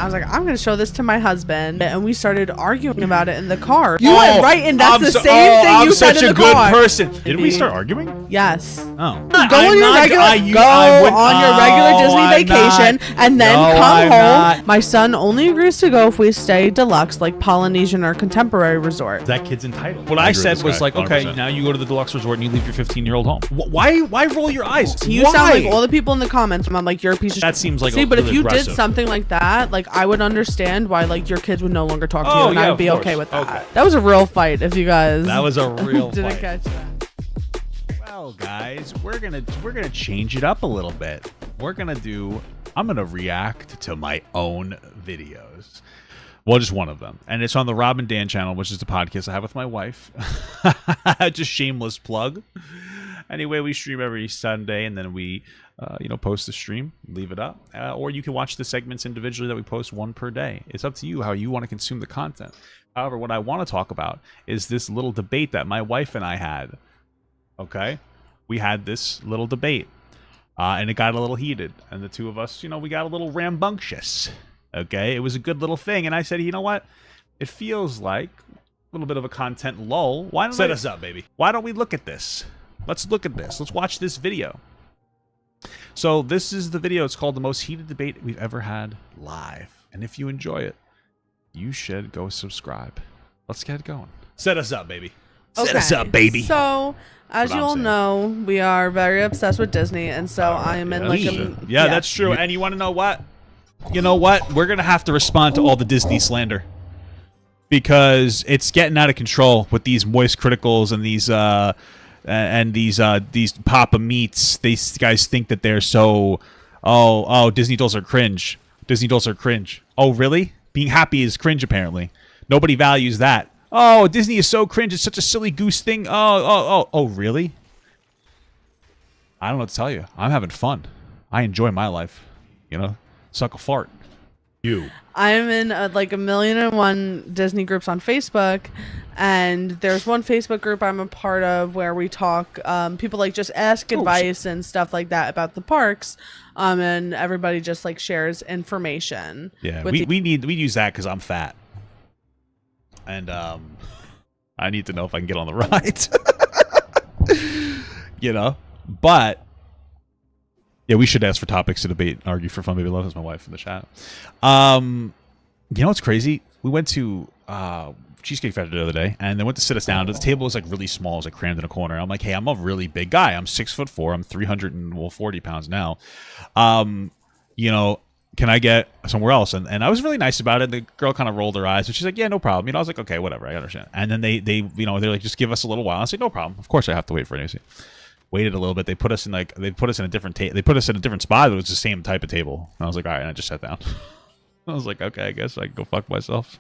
I was like, I'm going to show this to my husband. And we started arguing about it in the car. You went right, and that's the same thing you said in the car. I'm such a good person. Didn't we start arguing? Yes. Oh. Go on your regular Disney vacation and then come home. My son only agrees to go if we stay deluxe, like Polynesian or contemporary resort. That kid's entitled. What I said was like, 100%. Okay, now you go to the deluxe resort and you leave your 15-year-old home. Why roll your eyes? You sound like all the people in the comments. I'm like, you're a piece of shit. That seems like but if you did something like that, like I would understand why like your kids would no longer talk to you, and I would be okay with that. Okay. That was a real fight. If you guys that was a real didn't fight. Catch that. Well, guys, we're gonna change it up a little bit. I'm gonna react to my own videos. Well, just one of them. And it's on the Rob and Dan channel, which is the podcast I have with my wife. Just shameless plug. Anyway, we stream every Sunday, and then we, post the stream, leave it up. Or you can watch the segments individually that we post, one per day. It's up to you how you want to consume the content. However, what I want to talk about is this little debate that my wife and I had. Okay? We had this little debate. And it got a little heated. And the two of us, we got a little rambunctious. Okay, it was a good little thing, and I said, you know what? It feels like a little bit of a content lull. Why don't set us up, baby? Why don't we look at this? Let's look at this. Let's watch this video. So this is the video. It's called The Most Heated Debate We've Ever Had Live. And if you enjoy it, you should go subscribe. Let's get it going. Set us up, baby. Set us up, baby. So, as you all know, we are very obsessed with Disney, and so I am in like a... Yeah, that's true. And you want to know what? You know what? We're going to have to respond to all the Disney slander. Because it's getting out of control with these moist criticals and these Papa Meats. These guys think that they're so... Oh, Disney dolls are cringe. Disney dolls are cringe. Oh, really? Being happy is cringe, apparently. Nobody values that. Oh, Disney is so cringe. It's such a silly goose thing. Oh, really? I don't know what to tell you. I'm having fun. I enjoy my life. Suck a fart. I'm in like 1,000,001 Disney groups on Facebook, and there's one Facebook group I'm a part of where we talk. People like just ask advice and stuff like that about the parks, and everybody just like shares information. Yeah, we use that because I'm fat, and I need to know if I can get on the ride. But. Yeah, we should ask for topics to debate, argue for fun, baby love. That's my wife in the chat. You know what's crazy? We went to Cheesecake Factory the other day, and they went to sit us down. The table was like really small, it was like crammed in a corner. I'm like, hey, I'm a really big guy. I'm 6'4". I'm 340 pounds now. Can I get somewhere else? And I was really nice about it. The girl kind of rolled her eyes, but she's like, yeah, no problem. I was like, okay, whatever, I understand. And then they're like, just give us a little while. I said, no problem. Of course, I have to wait for anything. Waited a little bit. They put us in a different they put us in a different spot. It was the same type of table. And I was like, all right. And I just sat down. I was like, okay, I guess I can go fuck myself.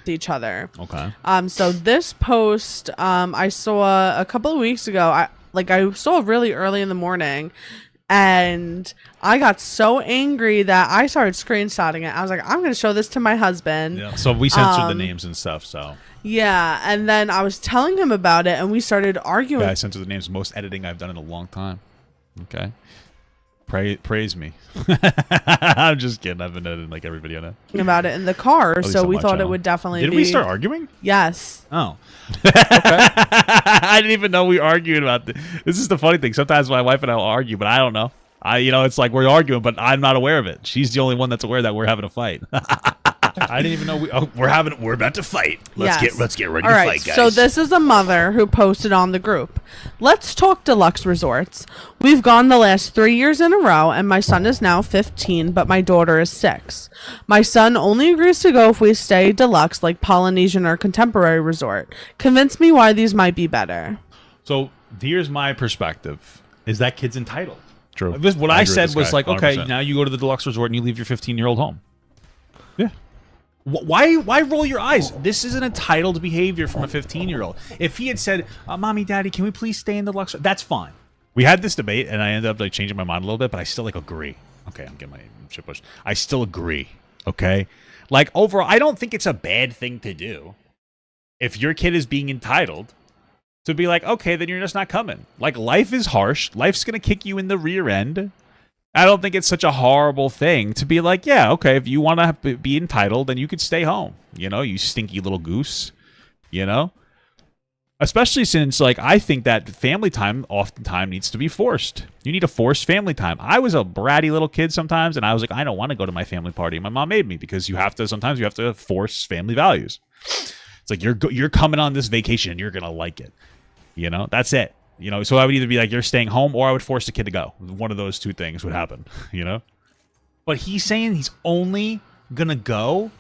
Each other. Okay. So this post I saw a couple of weeks ago. I saw it really early in the morning, and I got so angry that I started screenshotting it. I was like, I'm going to show this to my husband. Yeah. So we censored the names and stuff. So. Yeah, and then I was telling him about it, and we started arguing. Yeah, I censored the names. Most editing I've done in a long time. Okay. Praise me. I'm just kidding. I've been editing like every video now. About it in the car, so we thought it would definitely be... Did we start arguing? Yes. Oh. Okay. I didn't even know we were arguing about this. This is the funny thing. Sometimes my wife and I will argue, but I don't know. It's like we're arguing, but I'm not aware of it. She's the only one that's aware that we're having a fight. I didn't even know we're about to fight. Let's get ready to fight, guys. So this is a mother who posted on the group. Let's talk deluxe resorts. We've gone the last 3 years in a row, and my son is now 15, but my daughter is 6. My son only agrees to go if we stay deluxe, like Polynesian or contemporary resort. Convince me why these might be better. So here's my perspective: is that kid's entitled? True. What I said was like, 100%. okay, now you go to the deluxe resort and you leave your 15-year-old home. Yeah. Why roll your eyes? This is an entitled behavior from a 15-year-old. If he had said, Mommy, Daddy, can we please stay in the deluxe? That's fine. We had this debate, and I ended up like changing my mind a little bit, but I still like agree. Okay, I'm getting my shit pushed. I still agree. Okay? Like, overall, I don't think it's a bad thing to do. If your kid is being entitled, to be like, okay, then you're just not coming. Like, life is harsh. Life's going to kick you in the rear end. I don't think it's such a horrible thing to be like, yeah, okay, if you want to be entitled, then you could stay home. You know, you stinky little goose. You know? Especially since, like, I think that family time oftentimes needs to be forced. You need to force family time. I was a bratty little kid sometimes, and I was like, I don't want to go to my family party. My mom made me because sometimes you have to force family values. It's like, you're coming on this vacation, and you're going to like it. You know? That's it. You know, so I would either be like, you're staying home, or I would force the kid to go. One of those two things would happen, you know? But he's saying he's only gonna go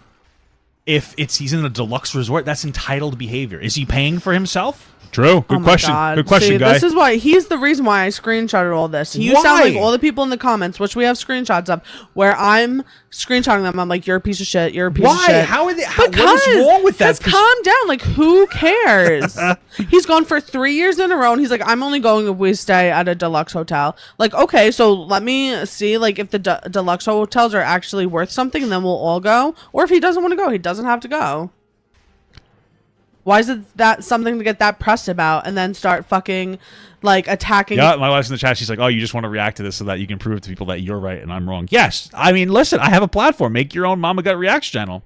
if he's in a deluxe resort. That's entitled behavior. Is he paying for himself? True. Good question. God. Good question, See, guy. This is why he's the reason why I screenshotted all this. You sound like all the people in the comments, which we have screenshots of, where I'm screenshotting them. I'm like, you're a piece of shit. You're a piece of shit. How are they? What is wrong with that? Just calm down. Like, who cares? He's gone for 3 years in a row, and he's like, I'm only going if we stay at a deluxe hotel. Like, okay, so let me see, like, if the deluxe hotels are actually worth something, and then we'll all go. Or if he doesn't want to go, he doesn't have to go. Why is it that something to get that pressed about and then start fucking like attacking? Yeah, my wife's in the chat. She's like, "Oh, you just want to react to this so that you can prove to people that you're right and I'm wrong." Yes, I mean, listen, I have a platform. Make your own Mama Gut Reacts channel.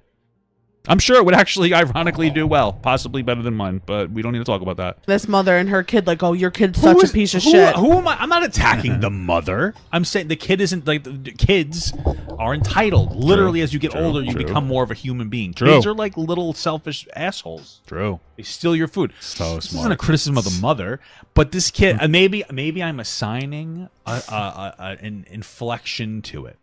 I'm sure it would actually, ironically, do well, possibly better than mine. But we don't need to talk about that. This mother and her kid, like, oh, your kid's such a piece of shit. Who am I? I'm not attacking the mother. I'm saying the kid isn't like the kids are entitled. Literally, as you get older, you become more of a human being. Kids are like little selfish assholes. True. They steal your food. So this isn't a criticism of the mother, but this kid. Maybe I'm assigning an inflection to it.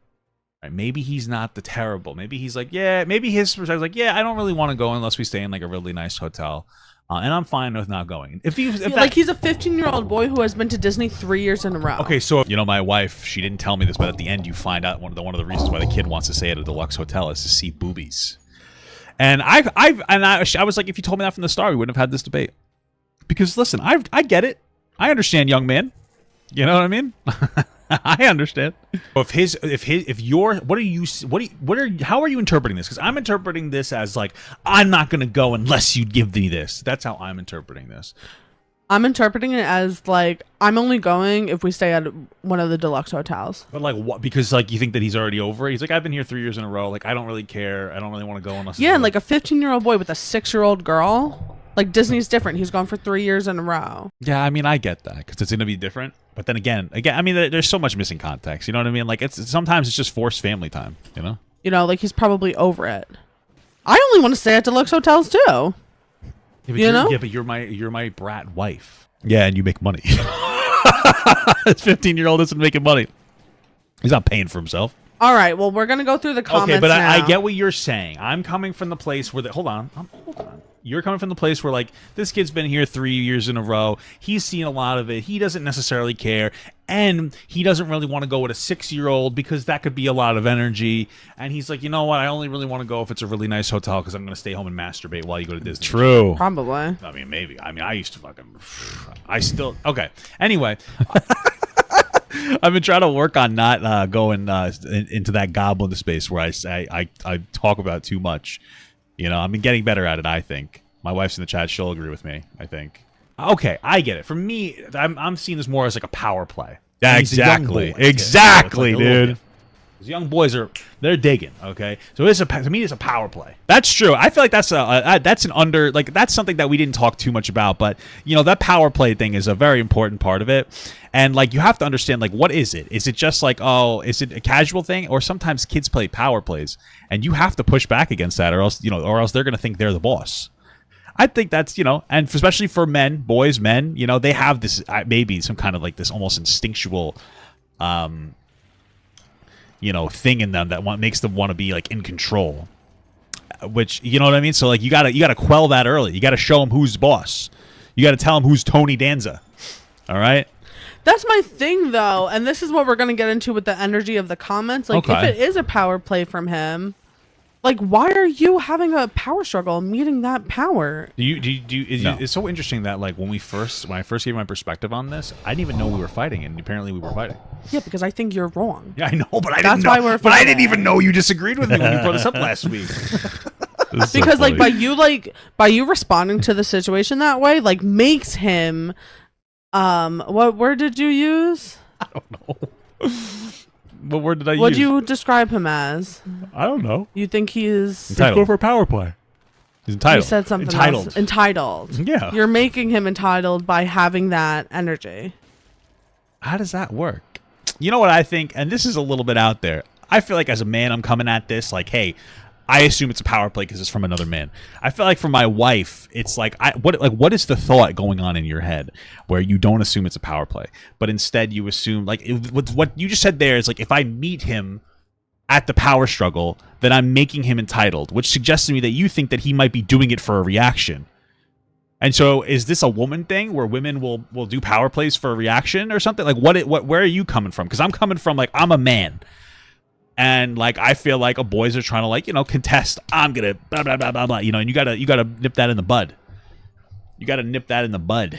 Right, maybe he's not the terrible. Maybe he's like, yeah. Maybe his perspective is like, yeah, I don't really want to go unless we stay in like a really nice hotel, and I'm fine with not going. If he's a 15-year-old boy who has been to Disney 3 years in a row. Okay, so you know, my wife, she didn't tell me this, but at the end, you find out one of the reasons why the kid wants to stay at a deluxe hotel is to see boobies. And I was like, if you told me that from the start, we wouldn't have had this debate. Because listen, I get it. I understand, young man. You know what I mean? I understand. How are you interpreting this? Because I'm interpreting this as like, I'm not going to go unless you give me this. That's how I'm interpreting this. I'm interpreting it as like, I'm only going if we stay at one of the deluxe hotels. But like, what? Because like, you think that he's already over it? He's like, I've been here 3 years in a row. Like, I don't really care. I don't really want to go unless. Yeah, and like a 15-year-old boy with a 6-year-old girl. Like, Disney's different. He's gone for 3 years in a row. Yeah, I mean, I get that because it's going to be different. But then again, I mean, there's so much missing context. You know what I mean? Like, sometimes it's just forced family time. You know? You know, like he's probably over it. I only want to stay at deluxe hotels too. Yeah, but you're my brat wife. Yeah, and you make money. This 15-year-old isn't making money. He's not paying for himself. All right. Well, we're gonna go through the comments. Okay, but now. I get what you're saying. I'm coming from the place where hold on. You're coming from the place where, like, this kid's been here 3 years in a row. He's seen a lot of it. He doesn't necessarily care. And he doesn't really want to go with a 6-year-old because that could be a lot of energy. And he's like, you know what? I only really want to go if it's a really nice hotel because I'm going to stay home and masturbate while you go to Disney. True. Probably. I mean, maybe. I mean, I used to fucking... I still... Okay. Anyway... I've been trying to work on not going into that goblin space where I talk about too much. You know, I've been getting better at it, I think. My wife's in the chat. She'll agree with me, I think. Okay, I get it. For me, I'm seeing this more as like a power play. Yeah, exactly. Exactly, dude. These young boys they're digging, okay? So to me, it's a power play. That's true. I feel like that's that's something that we didn't talk too much about, but you know, that power play thing is a very important part of it. And like, you have to understand, like, what is it? Is it just like, oh, is it a casual thing? Or sometimes kids play power plays and you have to push back against that, or else they're going to think they're the boss. I think that's, you know, and especially for men, you know, they have this, maybe some kind of like this almost instinctual, you know, thing in them that makes them want to be like in control, which, you know what I mean? So like, you gotta quell that early. You gotta show them who's boss. You gotta tell them who's Tony Danza. All right. That's my thing, though, and this is what we're going to get into with the energy of the comments. Like, if it is a power play from him, like, why are you having a power struggle and meeting that power? It's so interesting that, like, when I first gave my perspective on this, I didn't even know we were fighting, and apparently we were fighting. Yeah, because I think you're wrong. Yeah, I know, but I didn't even know you disagreed with me when you brought this up last week. Because, like, by you responding to the situation that way, like, makes him... what word did you use? I don't know. What word did I What use? do you describe him as? I don't know. You think he is... Entitled. Go for power play. He's entitled. You said something entitled. else. Entitled. Yeah. You're making him entitled by having that energy. How does that work? You know what I think? And this is a little bit out there. I feel like as a man, I'm coming at this like, hey, I assume it's a power play because it's from another man. I feel like for my wife, it's like, what is the thought going on in your head where you don't assume it's a power play, but instead you assume, like, what you just said there is like, if I meet him at the power struggle, then I'm making him entitled, which suggests to me that you think that he might be doing it for a reaction. And so, is this a woman thing where women will do power plays for a reaction or something? Like, where are you coming from? Because I'm coming from, like, I'm a man. And like I feel like boys are trying to, like, you know, contest. I'm gonna blah blah blah blah blah. You know, and you gotta nip that in the bud. You gotta nip that in the bud.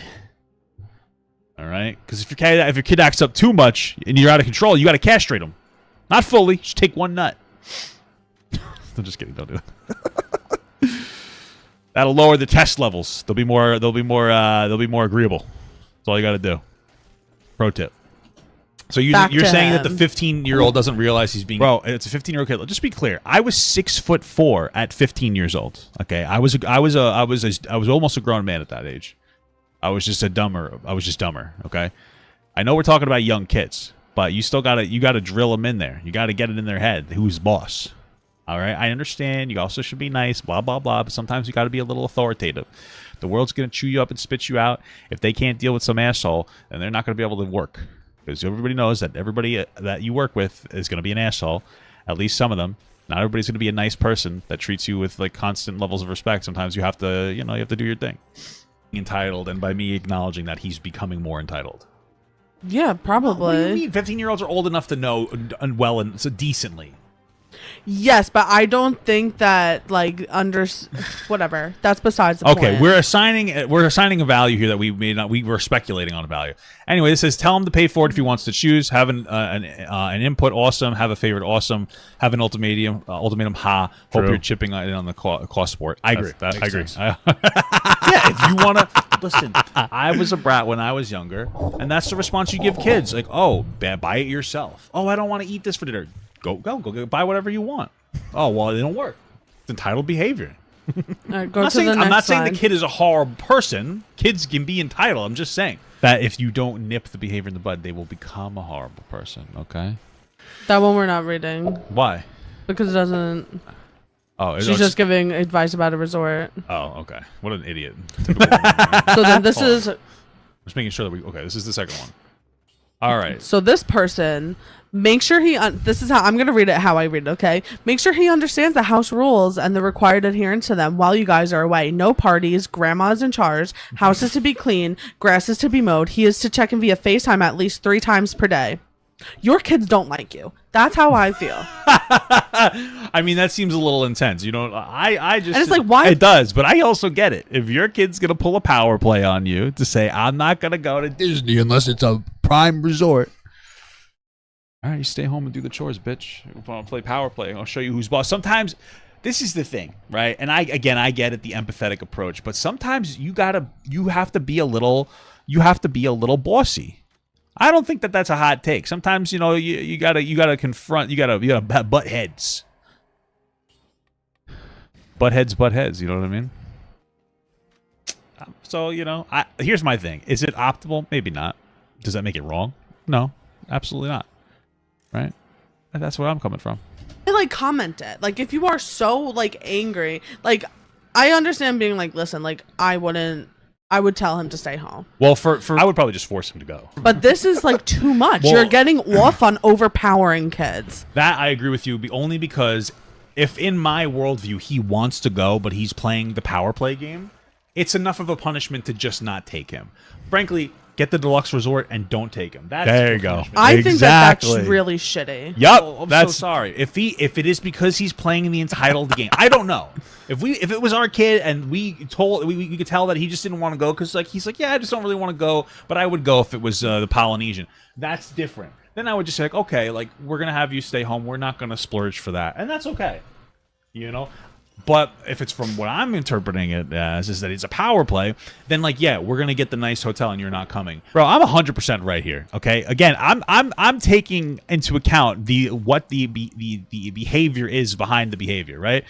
All right, because if your kid acts up too much and you're out of control, you gotta castrate him. Not fully, just take one nut. I'm just kidding. Don't do it. That'll lower the test levels. They'll be more agreeable. That's all you gotta do. Pro tip. So you're saying that the 15-year-old doesn't realize he's being... Bro, it's a 15-year-old kid. Just be clear. I was 6'4" at 15 years old. Okay, I was almost a grown man at that age. I was just dumber. Okay, I know we're talking about young kids, but you still gotta drill them in there. You gotta get it in their head who's boss. All right, I understand. You also should be nice. Blah blah blah. But sometimes you gotta be a little authoritative. The world's gonna chew you up and spit you out. If they can't deal with some asshole, then they're not gonna be able to work. Because everybody knows that everybody that you work with is going to be an asshole. At least some of them. Not everybody's going to be a nice person that treats you with like constant levels of respect. Sometimes you have to, you have to do your thing. Entitled, and by me acknowledging that he's becoming more entitled. Yeah, probably. What do you mean? 15-year-olds are old enough to know well and so decently. Yes, but I don't think that whatever. That's besides the point. Okay, we're assigning a value here that we were speculating on a value. Anyway, this says tell him to pay for it if he wants to choose. Have an input, awesome. Have a favorite, awesome. Have an ultimatum, ha. True. Hope you're chipping in on the cost support. I agree. That I agree. sense. Yeah, if you want to listen, I was a brat when I was younger, and that's the response you give kids. Like, oh, buy it yourself. Oh, I don't want to eat this for dinner. Go buy whatever you want. Oh, well, it don't work. It's entitled behavior. All right, I'm not saying the kid is a horrible person. Kids can be entitled. I'm just saying that if you don't nip the behavior in the bud, they will become a horrible person. Okay. That one we're not reading. Why? Because it doesn't. Oh, she's just giving advice about a resort. Oh, okay. What an idiot. So then this is. Just making sure that okay. This is the second one. All right. So this person, make sure this is how I'm going to read it, how I read it, okay? Make sure he understands the house rules and the required adherence to them while you guys are away. No parties, grandma's in charge, house is to be clean, grass is to be mowed. He is to check in via FaceTime at least 3 times per day. Your kids don't like you. That's how I feel. I mean, that seems a little intense. I just... And it's like, why? It does, but I also get it. If your kid's going to pull a power play on you to say, I'm not going to go to Disney unless it's a prime resort. All right, you stay home and do the chores, bitch. I'll play power play. I'll show you who's boss. Sometimes, this is the thing, right? And I get it, the empathetic approach, but sometimes you have to be a little bossy. I don't think that that's a hot take. Sometimes, you gotta confront, you gotta butt heads. Butt heads, you know what I mean? So, here's my thing. Is it optimal? Maybe not. Does that make it wrong? No, absolutely not. Right? And that's where I'm coming from. I comment it. Like, if you are so angry, I understand being listen, I would tell him to stay home. Well, I would probably just force him to go. But this is too much. Well, you're getting off on overpowering kids. That I agree with you, only because if in my worldview he wants to go, but he's playing the power play game, it's enough of a punishment to just not take him. Frankly, get the deluxe resort and don't take him. There you go. I think that's really shitty. Yep. I'm so sorry. If it is because he's playing the entitled game, I don't know. If it was our kid and we could tell that he just didn't want to go because he's like, yeah, I just don't really want to go, but I would go if it was the Polynesian. That's different. Then I would just say, okay, we're gonna have you stay home. We're not gonna splurge for that, and that's okay. But if it's from what I'm interpreting it as is that it's a power play, then like, yeah, we're gonna get the nice hotel and you're not coming, bro. I'm 100% right here. Okay, again, I'm taking into account what the behavior is behind the behavior, right?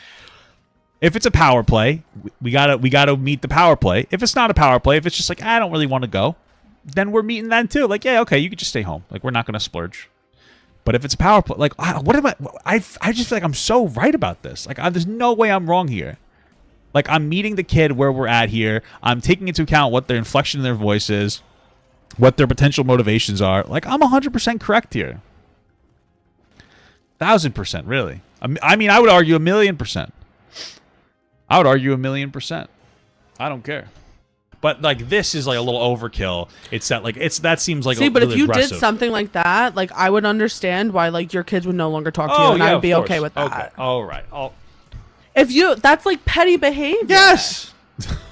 If it's a power play, we gotta meet the power play. If it's not a power play, if it's just like I don't really want to go, then we're meeting that too. Like, yeah, okay, you could just stay home. Like, we're not gonna splurge. But if it's a power play, like, what am I just feel like I'm so right about this. Like, there's no way I'm wrong here. Like, I'm meeting the kid where we're at here. I'm taking into account what their inflection in their voice is, what their potential motivations are. Like, I'm 100% correct here. 1,000%, really. I mean, I would argue 1,000,000%. I would argue 1,000,000%. I don't care. But like this is like a little overkill. It's that seems like but really if you aggressive. did something like that, like I would understand why like your kids would no longer talk to you, and I would be okay with that. Okay. All right. If that's like petty behavior. Yes.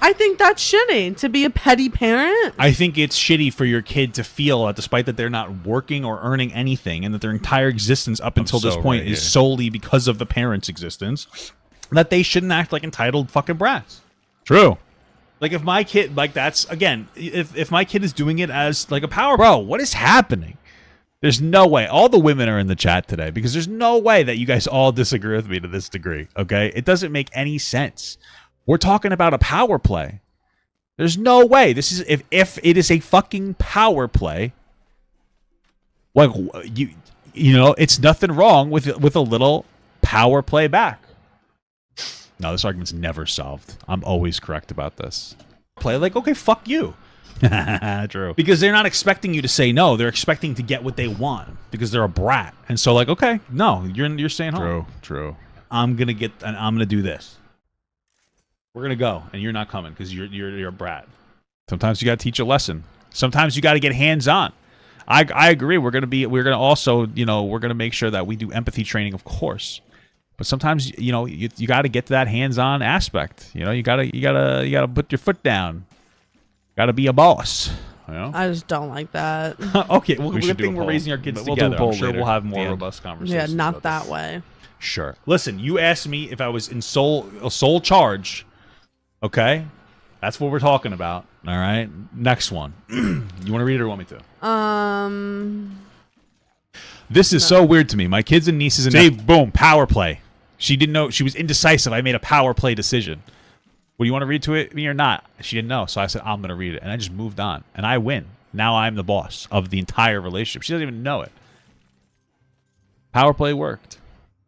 I think that's shitty to be a petty parent. I think it's shitty for your kid to feel that despite that they're not working or earning anything, and that their entire existence up until this point is solely because of the parent's existence, that they shouldn't act like entitled fucking brats. True. Like, if my kid, like, that's, again, if my kid is doing it as, like, a power... Bro, what is happening? There's no way. All the women are in the chat today because there's no way that you guys all disagree with me to this degree, okay? It doesn't make any sense. We're talking about a power play. There's no way. This is... If it is a fucking power play, like, you know, it's nothing wrong with a little power play back. No, this argument's never solved. I'm always correct about this. Play like, okay, fuck you. True. Because they're not expecting you to say no. They're expecting to get what they want because they're a brat. And so like, okay, no, you're staying home. True. I'm gonna do this. We're gonna go, and you're not coming because you're a brat. Sometimes you gotta teach a lesson. Sometimes you gotta get hands on. I agree. We're gonna also, you know, we're gonna make sure that we do empathy training, of course. But sometimes, you know, you got to get to that hands-on aspect. You know, you gotta put your foot down. Got to be a boss. You know? I just don't like that. Okay, well, good thing we're raising our kids together. I'm sure we'll have more robust conversations. Yeah, not that way. Sure. Listen, you asked me if I was in sole charge. Okay, that's what we're talking about. All right. Next one. You want to read it or want me to? This is so weird to me. My kids and nieces and boom, power play. She didn't know. She was indecisive. I made a power play decision. Well, you want to read to me or not? She didn't know. So I said, I'm going to read it. And I just moved on. And I win. Now I'm the boss of the entire relationship. She doesn't even know it. Power play worked.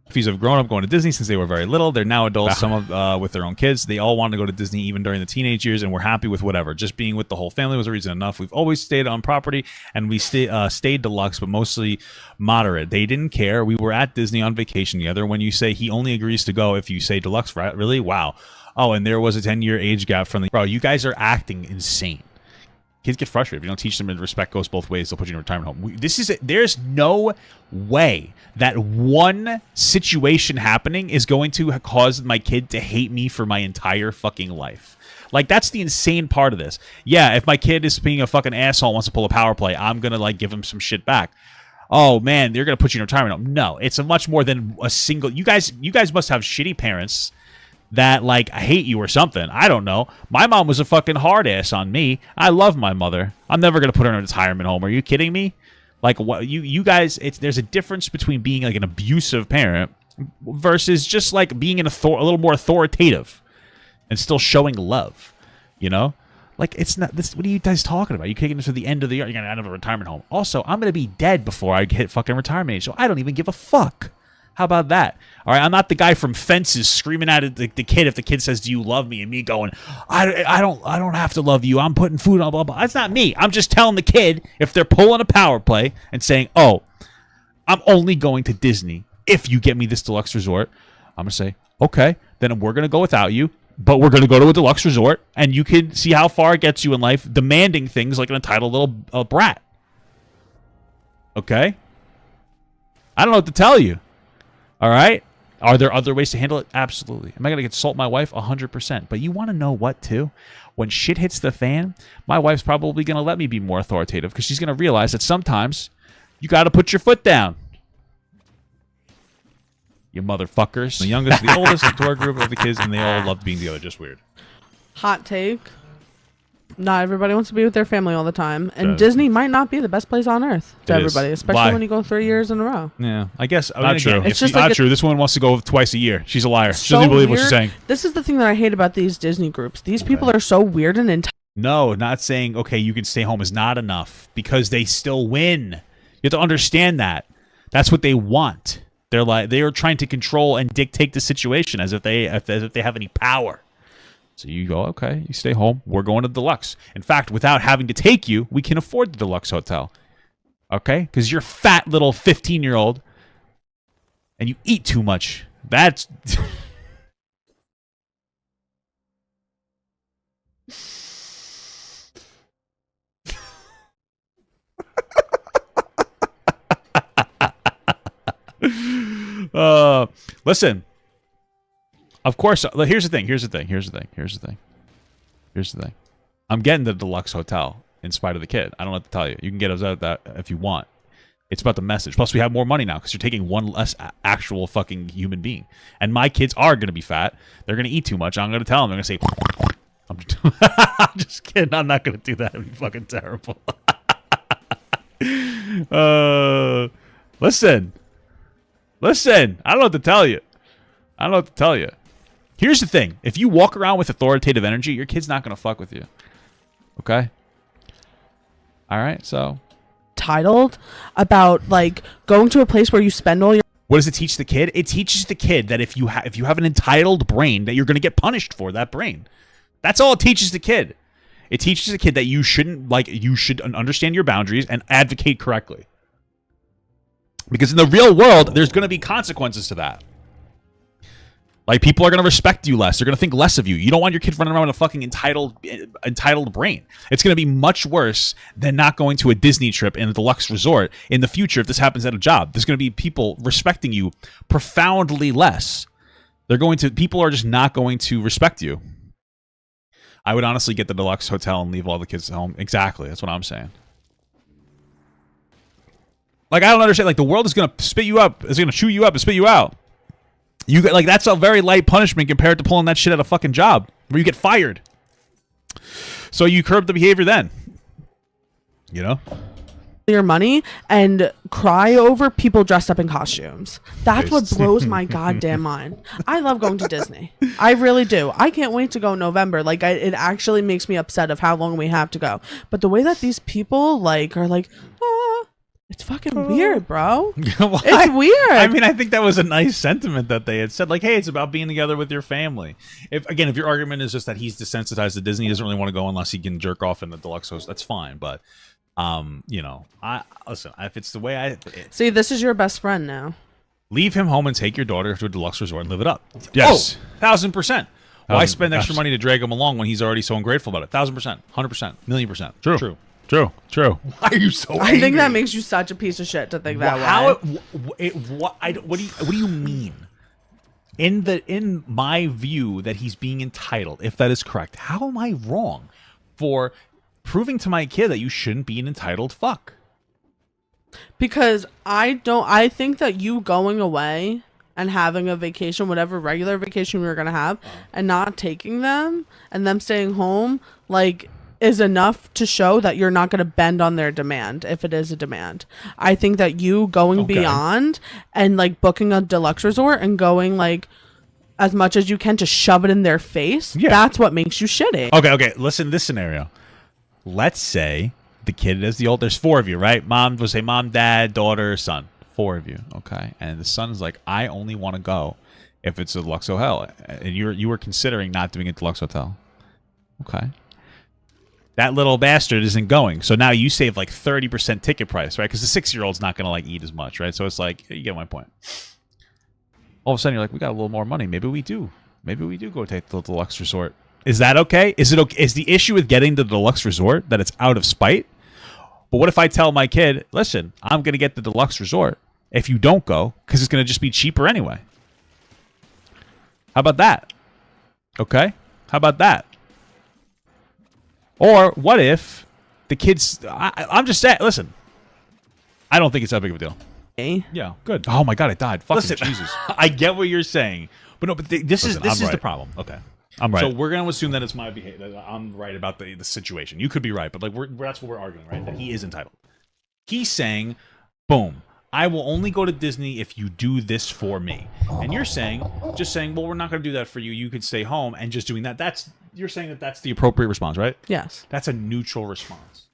Nephews have grown up going to Disney since they were very little. They're now adults, some of with their own kids. They all wanted to go to Disney even during the teenage years, and we're happy with whatever. Just being with the whole family was a reason enough. We've always stayed on property, and we stayed deluxe, but mostly moderate. They didn't care. We were at Disney on vacation together. When you say he only agrees to go if you say deluxe, right? Really? Wow. Oh, and there was a 10-year age gap from the... Bro, you guys are acting insane. Kids get frustrated. If you don't teach them that respect goes both ways, they'll put you in a retirement home. There's no way that one situation happening is going to cause my kid to hate me for my entire fucking life. Like, that's the insane part of this. Yeah, if my kid is being a fucking asshole and wants to pull a power play, I'm going to, like, give him some shit back. Oh, man, they're going to put you in a retirement home. No, it's a much more than a single... You guys must have shitty parents that, like, hate you or something. I don't know. My mom was a fucking hard ass on me. I love my mother. I'm never going to put her in a retirement home. Are you kidding me? Like, what you guys, there's a difference between being, like, an abusive parent versus just, like, being a little more authoritative and still showing love, you know? Like, it's not this. What are you guys talking about? You're taking this to the end of the year. You're going to end up a retirement home. Also, I'm going to be dead before I hit fucking retirement age, so I don't even give a fuck. How about that? All right, I'm not the guy from Fences screaming at the kid if the kid says, "Do you love me?" and me going, "I don't have to love you. I'm putting food on blah blah." That's not me. I'm just telling the kid if they're pulling a power play and saying, "Oh, I'm only going to Disney if you get me this deluxe resort." I'm gonna say, "Okay, then we're gonna go without you, but we're gonna go to a deluxe resort, and you can see how far it gets you in life, demanding things like an entitled little brat." Okay, I don't know what to tell you. All right? Are there other ways to handle it? Absolutely. Am I going to consult my wife? 100%. But you want to know what, too? When shit hits the fan, my wife's probably going to let me be more authoritative because she's going to realize that sometimes you got to put your foot down. You motherfuckers. The youngest, the oldest to our group of the kids, and they all loved being together. Just weird. Hot take. Not everybody wants to be with their family all the time. And Sure. Disney might not be the best place on earth to It is. everybody, especially Why? when you go 3 years in a row. Yeah, I guess. Not true. It's just like not a- true. This woman wants to go twice a year. She's a liar. She So doesn't believe what weird. she's saying. This is the thing that I hate about these Disney groups. These people are so weird and entitled. No, not saying, okay, you can stay home is not enough because they still win. You have to understand that. That's what they want. They are trying to control and dictate the situation as if they have any power. So you go, okay, you stay home. We're going to Deluxe. In fact, without having to take you, we can afford the Deluxe hotel. Okay? Because you're a fat little 15-year-old and you eat too much. That's... Listen. Of course, here's the thing. I'm getting the Deluxe hotel in spite of the kid. I don't know what to tell you. You can get us out of that if you want. It's about the message. Plus, we have more money now because you're taking one less actual fucking human being. And my kids are going to be fat. They're going to eat too much. I'm going to tell them. They're going to say, I'm just kidding. I'm not going to do that. It'd be fucking terrible. Listen. I don't know what to tell you. Here's the thing. If you walk around with authoritative energy, your kid's not going to fuck with you. Okay? All right, so... Entitled about like going to a place where you spend all your... What does it teach the kid? It teaches the kid that if you have an entitled brain, that you're going to get punished for that brain. That's all it teaches the kid. It teaches the kid that you should understand your boundaries and advocate correctly. Because in the real world, there's going to be consequences to that. Like, people are going to respect you less. They're going to think less of you. You don't want your kid running around with a fucking entitled brain. It's going to be much worse than not going to a Disney trip in a deluxe resort in the future if this happens at a job. There's going to be people respecting you profoundly less. People are just not going to respect you. I would honestly get the deluxe hotel and leave all the kids at home. Exactly. That's what I'm saying. Like, I don't understand. Like, the world is going to spit you up. It's going to chew you up and spit you out. That's a very light punishment compared to pulling that shit at a fucking job where you get fired. So you curb the behavior then. You know? your money and cry over people dressed up in costumes. That's what blows my goddamn mind. I love going to Disney. I really do. I can't wait to go in November. Like, it actually makes me upset of how long we have to go. But the way that these people are like, it's fucking weird, bro. Well, it's weird. I mean, I think that was a nice sentiment that they had said. Like, hey, it's about being together with your family. If your argument is just that he's desensitized to Disney, he doesn't really want to go unless he can jerk off in the deluxe host, that's fine. But, listen, if it's the way see, this is your best friend now. Leave him home and take your daughter to a deluxe resort and live it up. Yes, 1,000%. Why spend extra money to drag him along when he's already so ungrateful about it? 1,000%, 100%, 1,000,000%. True. Why are you so angry? I think that makes you such a piece of shit to think that way. What do you mean? In my view that he's being entitled, if that is correct, how am I wrong for proving to my kid that you shouldn't be an entitled fuck? Because I think that you going away and having a vacation, whatever regular vacation we were going to have, and not taking them and them staying home, is enough to show that you're not going to bend on their demand if it is a demand. I think that you going beyond and booking a deluxe resort and going as much as you can to shove it in their face, that's what makes you shitty. Okay. Listen to this scenario. Let's say the kid is there's 4 of you, right? We'll say mom, dad, daughter, son. 4 of you, okay? And the son is like, I only want to go if it's a deluxe hotel. And you were considering not doing a deluxe hotel. Okay. That little bastard isn't going. So now you save 30% ticket price, right? Because the 6-year-old's not going to eat as much, right? So it's you get my point. All of a sudden you're like, we got a little more money. Maybe we do. Maybe we do go take the deluxe resort. Is that okay? Is it okay? Is the issue with getting the deluxe resort that it's out of spite? But what if I tell my kid, listen, I'm going to get the deluxe resort if you don't go because it's going to just be cheaper anyway? How about that? Okay? How about that? Or what if the kids... I'm just saying, listen, I don't think it's that big of a deal. Yeah, good. Oh my god, it died. Fucking Jesus. I get what you're saying, but no, but this is right. the problem. Okay, I'm right. So we're gonna assume that it's my behavior. That I'm right about the situation. You could be right, but like that's what we're arguing, right? That he is entitled. He's saying, boom, I will only go to Disney if you do this for me. And you're saying, well, we're not going to do that for you. You could stay home, and just doing that. You're saying that that's the appropriate response, right? Yes. That's a neutral response.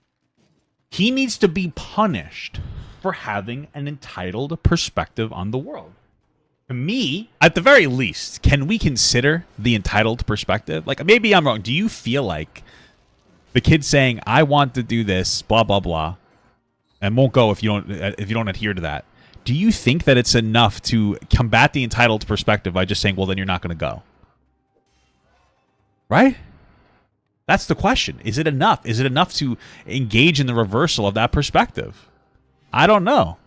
He needs to be punished for having an entitled perspective on the world. To me, at the very least, can we consider the entitled perspective? Like, maybe I'm wrong. Do you feel like the kid saying, I want to do this, blah, blah, blah, and won't go if you don't adhere to that? Do you think that it's enough to combat the entitled perspective by just saying, well, then you're not going to go? Right? That's the question. Is it enough? Is it enough to engage in the reversal of that perspective? I don't know.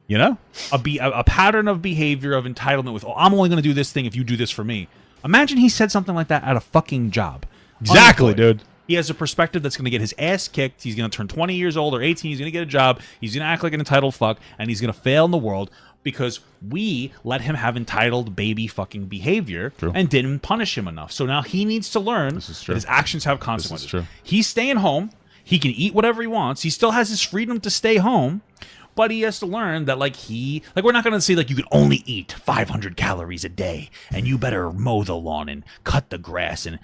You know? A pattern of behavior of entitlement with, oh, I'm only going to do this thing if you do this for me. Imagine he said something like that at a fucking job. Exactly, dude. He has a perspective that's going to get his ass kicked. He's going to turn 20 years old or 18. He's going to get a job. He's going to act like an entitled fuck, and he's going to fail in the world because we let him have entitled baby fucking behavior and didn't punish him enough. So now he needs to learn that his actions have consequences. This is true. He's staying home. He can eat whatever he wants. He still has his freedom to stay home. But he has to learn that, like, we're not going to say, like, you can only eat 500 calories a day, and you better mow the lawn and cut the grass, and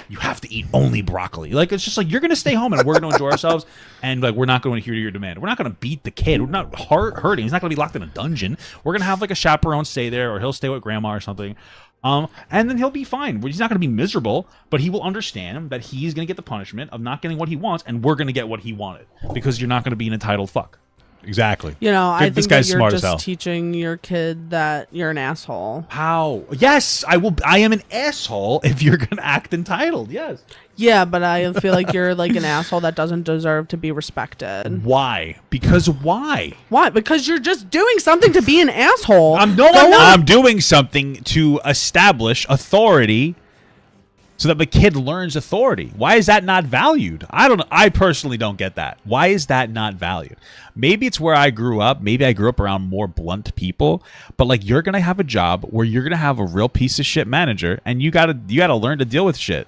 you have to eat only broccoli. Like, it's just like, you're going to stay home, and we're going to enjoy ourselves, and, like, we're not going to adhere to your demand. We're not going to beat the kid. We're not hurting. He's not going to be locked in a dungeon. We're going to have, like, a chaperone stay there, or he'll stay with grandma or something. And then he'll be fine. He's not going to be miserable, but he will understand that he's going to get the punishment of not getting what he wants, and we're going to get what he wanted because you're not going to be an entitled fuck. Exactly. You know, I This think guy's that you're smart as hell. just teaching your kid that you're an asshole. How? Yes, I will. I am an asshole if you're going to act entitled. Yes. Yeah, but I feel like you're like an asshole that doesn't deserve to be respected. Why? Because why? Why? Because you're just doing something to be an asshole. I'm doing something to establish authority so that the kid learns authority. Why is that not valued? I personally don't get that. Why is that not valued? Maybe it's where I grew up. Maybe I grew up around more blunt people. But like, you're gonna have a job where you're gonna have a real piece of shit manager, and you gotta learn to deal with shit.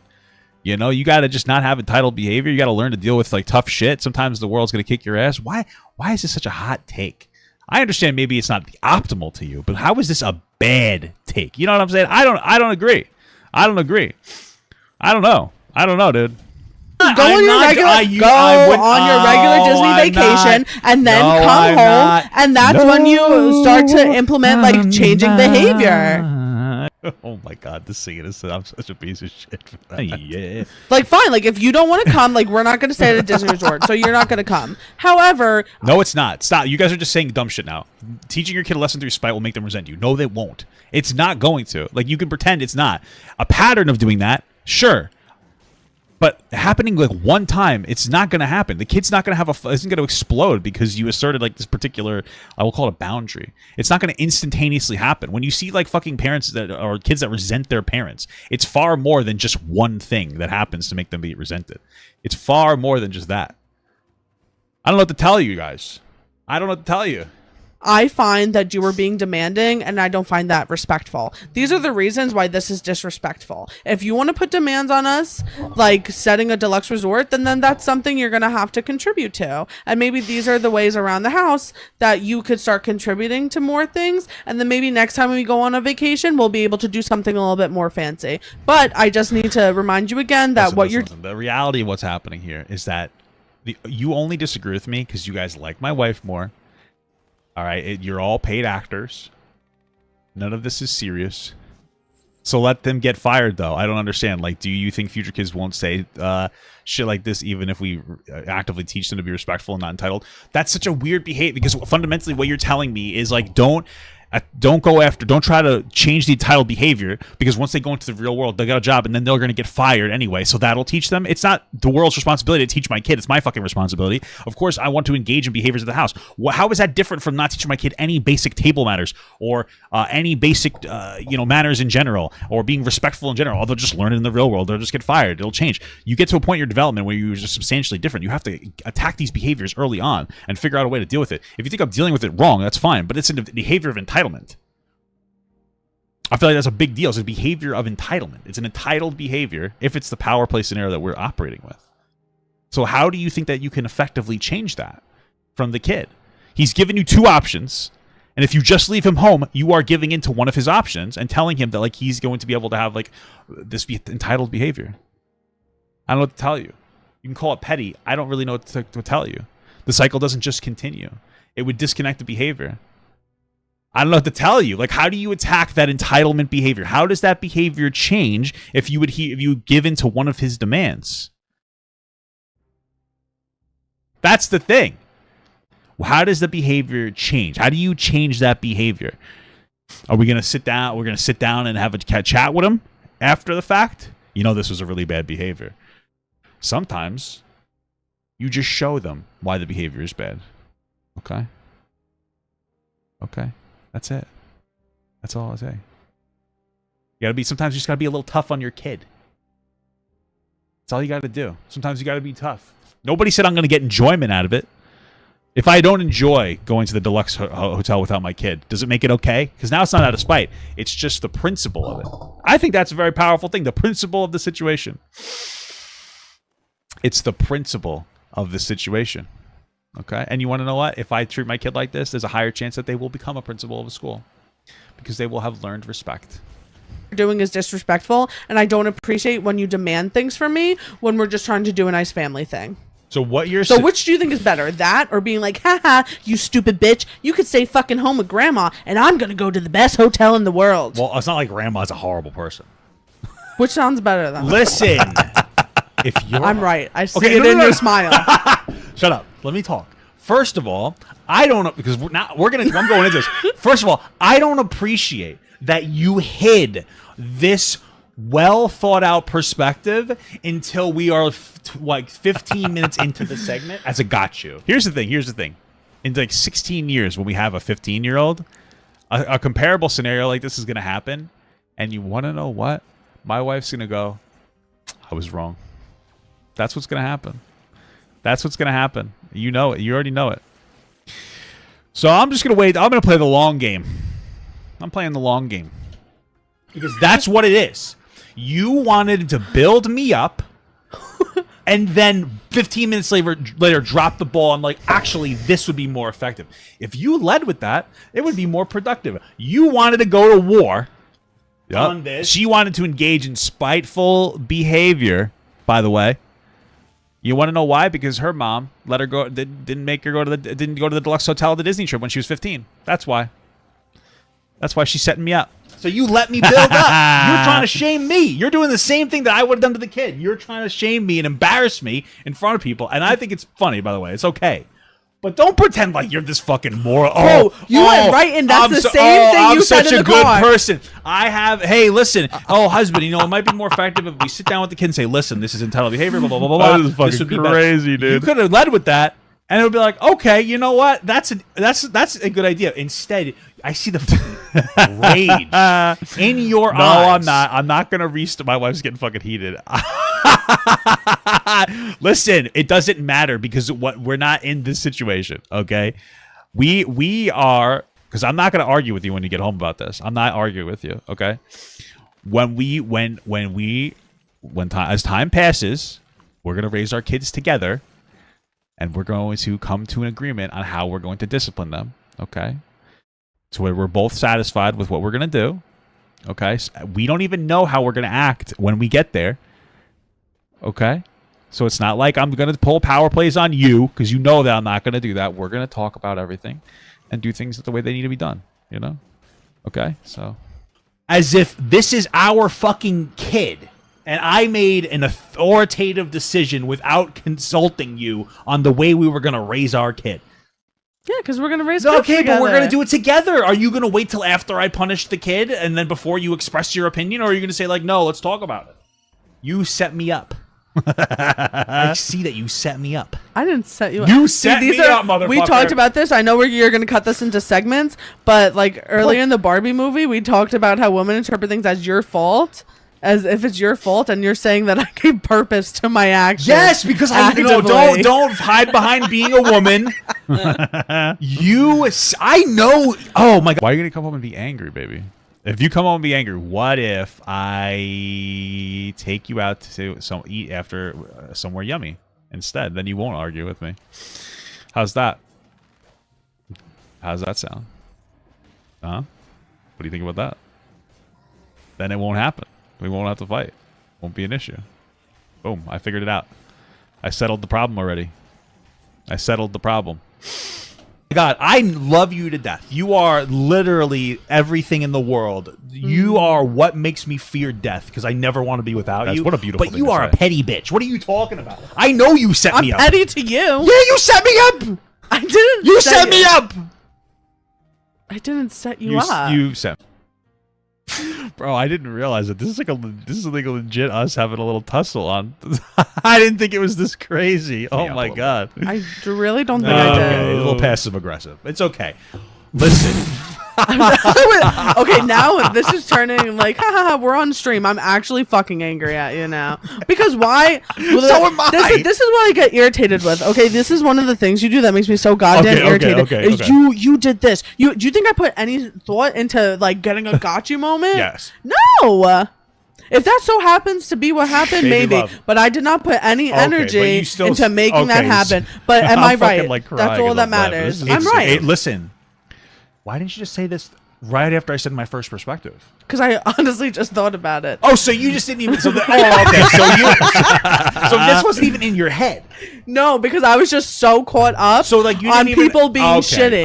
You know, you gotta just not have entitled behavior. You gotta learn to deal with like tough shit. Sometimes the world's gonna kick your ass. Why is this such a hot take? I understand maybe it's not the optimal to you, but how is this a bad take? You know what I'm saying? I don't agree. I don't agree. I don't know, dude. Go on your regular Disney vacation and then come home, and that's when you start to implement like changing behavior. Oh my god, this singing is I'm such a piece of shit for that. Yeah. Like, fine, like if you don't want to come, like we're not going to stay at a Disney resort, so you're not going to come. However, no, it's not. Stop. You guys are just saying dumb shit now. Teaching your kid a lesson through spite will make them resent you. No, they won't. It's not going to. Like, you can pretend it's not. A pattern of doing that, sure. But happening like one time, it's not going to happen. The kid's not going to isn't going to explode because you asserted like this particular, I will call it a boundary. It's not going to instantaneously happen. When you see like fucking parents or kids that resent their parents, it's far more than just one thing that happens to make them be resented. It's far more than just that. I don't know what to tell you guys. I don't know what to tell you. I find that you were being demanding, and I don't find that respectful. These are the reasons why this is disrespectful. If you want to put demands on us, like setting a deluxe resort, then that's something you're going to have to contribute to. And maybe these are the ways around the house that you could start contributing to more things. And then maybe next time we go on a vacation, we'll be able to do something a little bit more fancy. But I just need to remind you again that listen. The reality of what's happening here is that you only disagree with me because you guys like my wife more. All right, you're all paid actors. None of this is serious. So let them get fired, though. I don't understand. Like, do you think future kids won't say shit like this even if we actively teach them to be respectful and not entitled? That's such a weird behavior because fundamentally what you're telling me is, like, don't Don't try to change the entitled behavior, because once they go into the real world, they got a job and then they're going to get fired anyway. So that'll teach them. It's not the world's responsibility to teach my kid. It's my fucking responsibility. Of course, I want to engage in behaviors of the house. How is that different from not teaching my kid any basic table manners or any basic, manners in general, or being respectful in general? They'll just learn it in the real world. They'll just get fired. It'll change. You get to a point in your development where you're just substantially different. You have to attack these behaviors early on and figure out a way to deal with it. If you think I'm dealing with it wrong, that's fine, but it's a behavior of entitlement. I feel like that's a big deal. It's a behavior of entitlement. It's an entitled behavior if it's the power play scenario that we're operating with. So how do you think that you can effectively change that from the kid? He's given you two options, and if you just leave him home, you are giving into one of his options and telling him that like he's going to be able to have like this entitled behavior. I don't know what to tell you. You can call it petty. I don't really know what to tell you. The cycle doesn't just continue. It would disconnect the behavior. I don't know what to tell you. Like, how do you attack that entitlement behavior? How does that behavior change if you give in to one of his demands? That's the thing. How does the behavior change? How do you change that behavior? Are we going to sit down? We're going to sit down and have a chat with him after the fact? You know, this was a really bad behavior. Sometimes you just show them why the behavior is bad. Okay? Okay. That's it. That's all I say. Sometimes you just gotta be a little tough on your kid. That's all you gotta do. Sometimes you gotta be tough. Nobody said I'm gonna get enjoyment out of it. If I don't enjoy going to the deluxe hotel without my kid, does it make it okay? Because now it's not out of spite. It's just the principle of it. I think that's a very powerful thing. The principle of the situation. It's the principle of the situation. Okay, and you want to know what? If I treat my kid like this, there's a higher chance that they will become a principal of a school because they will have learned respect. Doing is disrespectful, and I don't appreciate when you demand things from me when we're just trying to do a nice family thing. So which do you think is better, that or being like, haha, you stupid bitch, you could stay fucking home with grandma, and I'm gonna go to the best hotel in the world? Well, it's not like grandma's a horrible person. Which sounds better than Listen, if you're I'm right. I see it in your smile. Shut up. Let me talk. First of all, I don't, because I'm going into this. First of all, I don't appreciate that you hid this well thought out perspective until we are like 15 minutes into the segment as a got you. Here's the thing. In like 16 years, when we have a 15-year-old, a comparable scenario like this is going to happen. And you want to know what? My wife's going to go, I was wrong. That's what's going to happen. That's what's going to happen. You know it. You already know it. So I'm just going to wait. I'm going to play the long game. I'm playing the long game. Because that's what it is. You wanted to build me up and then 15 minutes later drop the ball and like, actually, this would be more effective. If you led with that, it would be more productive. You wanted to go to war on this. She wanted to engage in spiteful behavior, by the way. You want to know why? Because her mom let her go. Didn't go to the deluxe hotel at the Disney trip when she was 15. That's why. That's why she's setting me up. So you let me build up. You're trying to shame me. You're doing the same thing that I would have done to the kid. You're trying to shame me and embarrass me in front of people. And I think it's funny, by the way. It's okay. But don't pretend like you're this fucking moral. You went right, and that's the same thing you said in the car. I'm such a good person. Hey, listen. Husband, it might be more effective if we sit down with the kid and say, listen, this is entitled behavior, blah, blah, blah, blah. That is fucking crazy, dude. You could have led with that, and it would be like, okay, you know what? That's a good idea. Instead, I see the rage in your eyes. No, I'm not. I'm not going to restart. My wife's getting fucking heated. Listen, it doesn't matter because we're not in this situation, okay? We are, because I'm not going to argue with you when you get home about this. I'm not arguing with you, okay? As time passes, we're going to raise our kids together, and we're going to come to an agreement on how we're going to discipline them, okay? So we're both satisfied with what we're going to do, okay? So we don't even know how we're going to act when we get there, okay? So it's not like I'm going to pull power plays on you because you know that I'm not going to do that. We're going to talk about everything and do things the way they need to be done, you know? Okay? So as if this is our fucking kid and I made an authoritative decision without consulting you on the way we were going to raise our kid. Yeah, because we're gonna raise No, kids okay, together. but we're gonna do it together. Are you gonna wait till after I punish the kid and then before you express your opinion, or are you gonna say like, no, let's talk about it? You set me up. I see that you set me up. I didn't set you up. You set me up, motherfucker. We talked about this. I know you're going to cut this into segments, but like earlier in the Barbie movie, we talked about how women interpret things as your fault, as if it's your fault, and you're saying that I gave purpose to my actions. Yes, because I don't hide behind being a woman. I know. Oh my God. Why are you gonna come home and be angry, baby? If you come home and be angry, what if I take you out to eat after somewhere yummy instead? Then you won't argue with me. How's that? How's that sound? Huh? What do you think about that? Then it won't happen. We won't have to fight. Won't be an issue. Boom. I figured it out. I settled the problem already. I settled the problem. God, I love you to death. You are literally everything in the world. You are what makes me fear death because I never want to be without you. What a beautiful But thing you to are a say. petty bitch. What are you talking about? I know you set I'm me up. petty to you. Yeah, you set me up. I didn't. You set me up. I didn't set you up. You set. Bro, I didn't realize that this is like a legit us having a little tussle on. I didn't think it was this crazy. Oh my God. I really don't think Okay, I a did. little passive aggressive. It's okay. Listen. Okay, now this is turning like, ha ha ha, we're on stream. I'm actually fucking angry at you now. Because why? Well, So am I. This is what I get irritated with. Okay, this is one of the things you do that makes me so goddamn irritated. okay. You did this. Do you think I put any thought into like getting a gotcha moment? Yes. No. If that so happens to be what happened, Baby maybe. love. But I did not put any but energy you still- into making that okay, happen. But am I'm I fucking, right? like, That's crying all and that I'm laughing. matters. This is I'm insane. right. Listen. Why didn't you just say this right after I said my first perspective? Because I honestly just thought about it. Oh, so you just didn't even. So okay. So this wasn't even in your head. No, because I was just so caught up So like you on didn't even, people being shitty.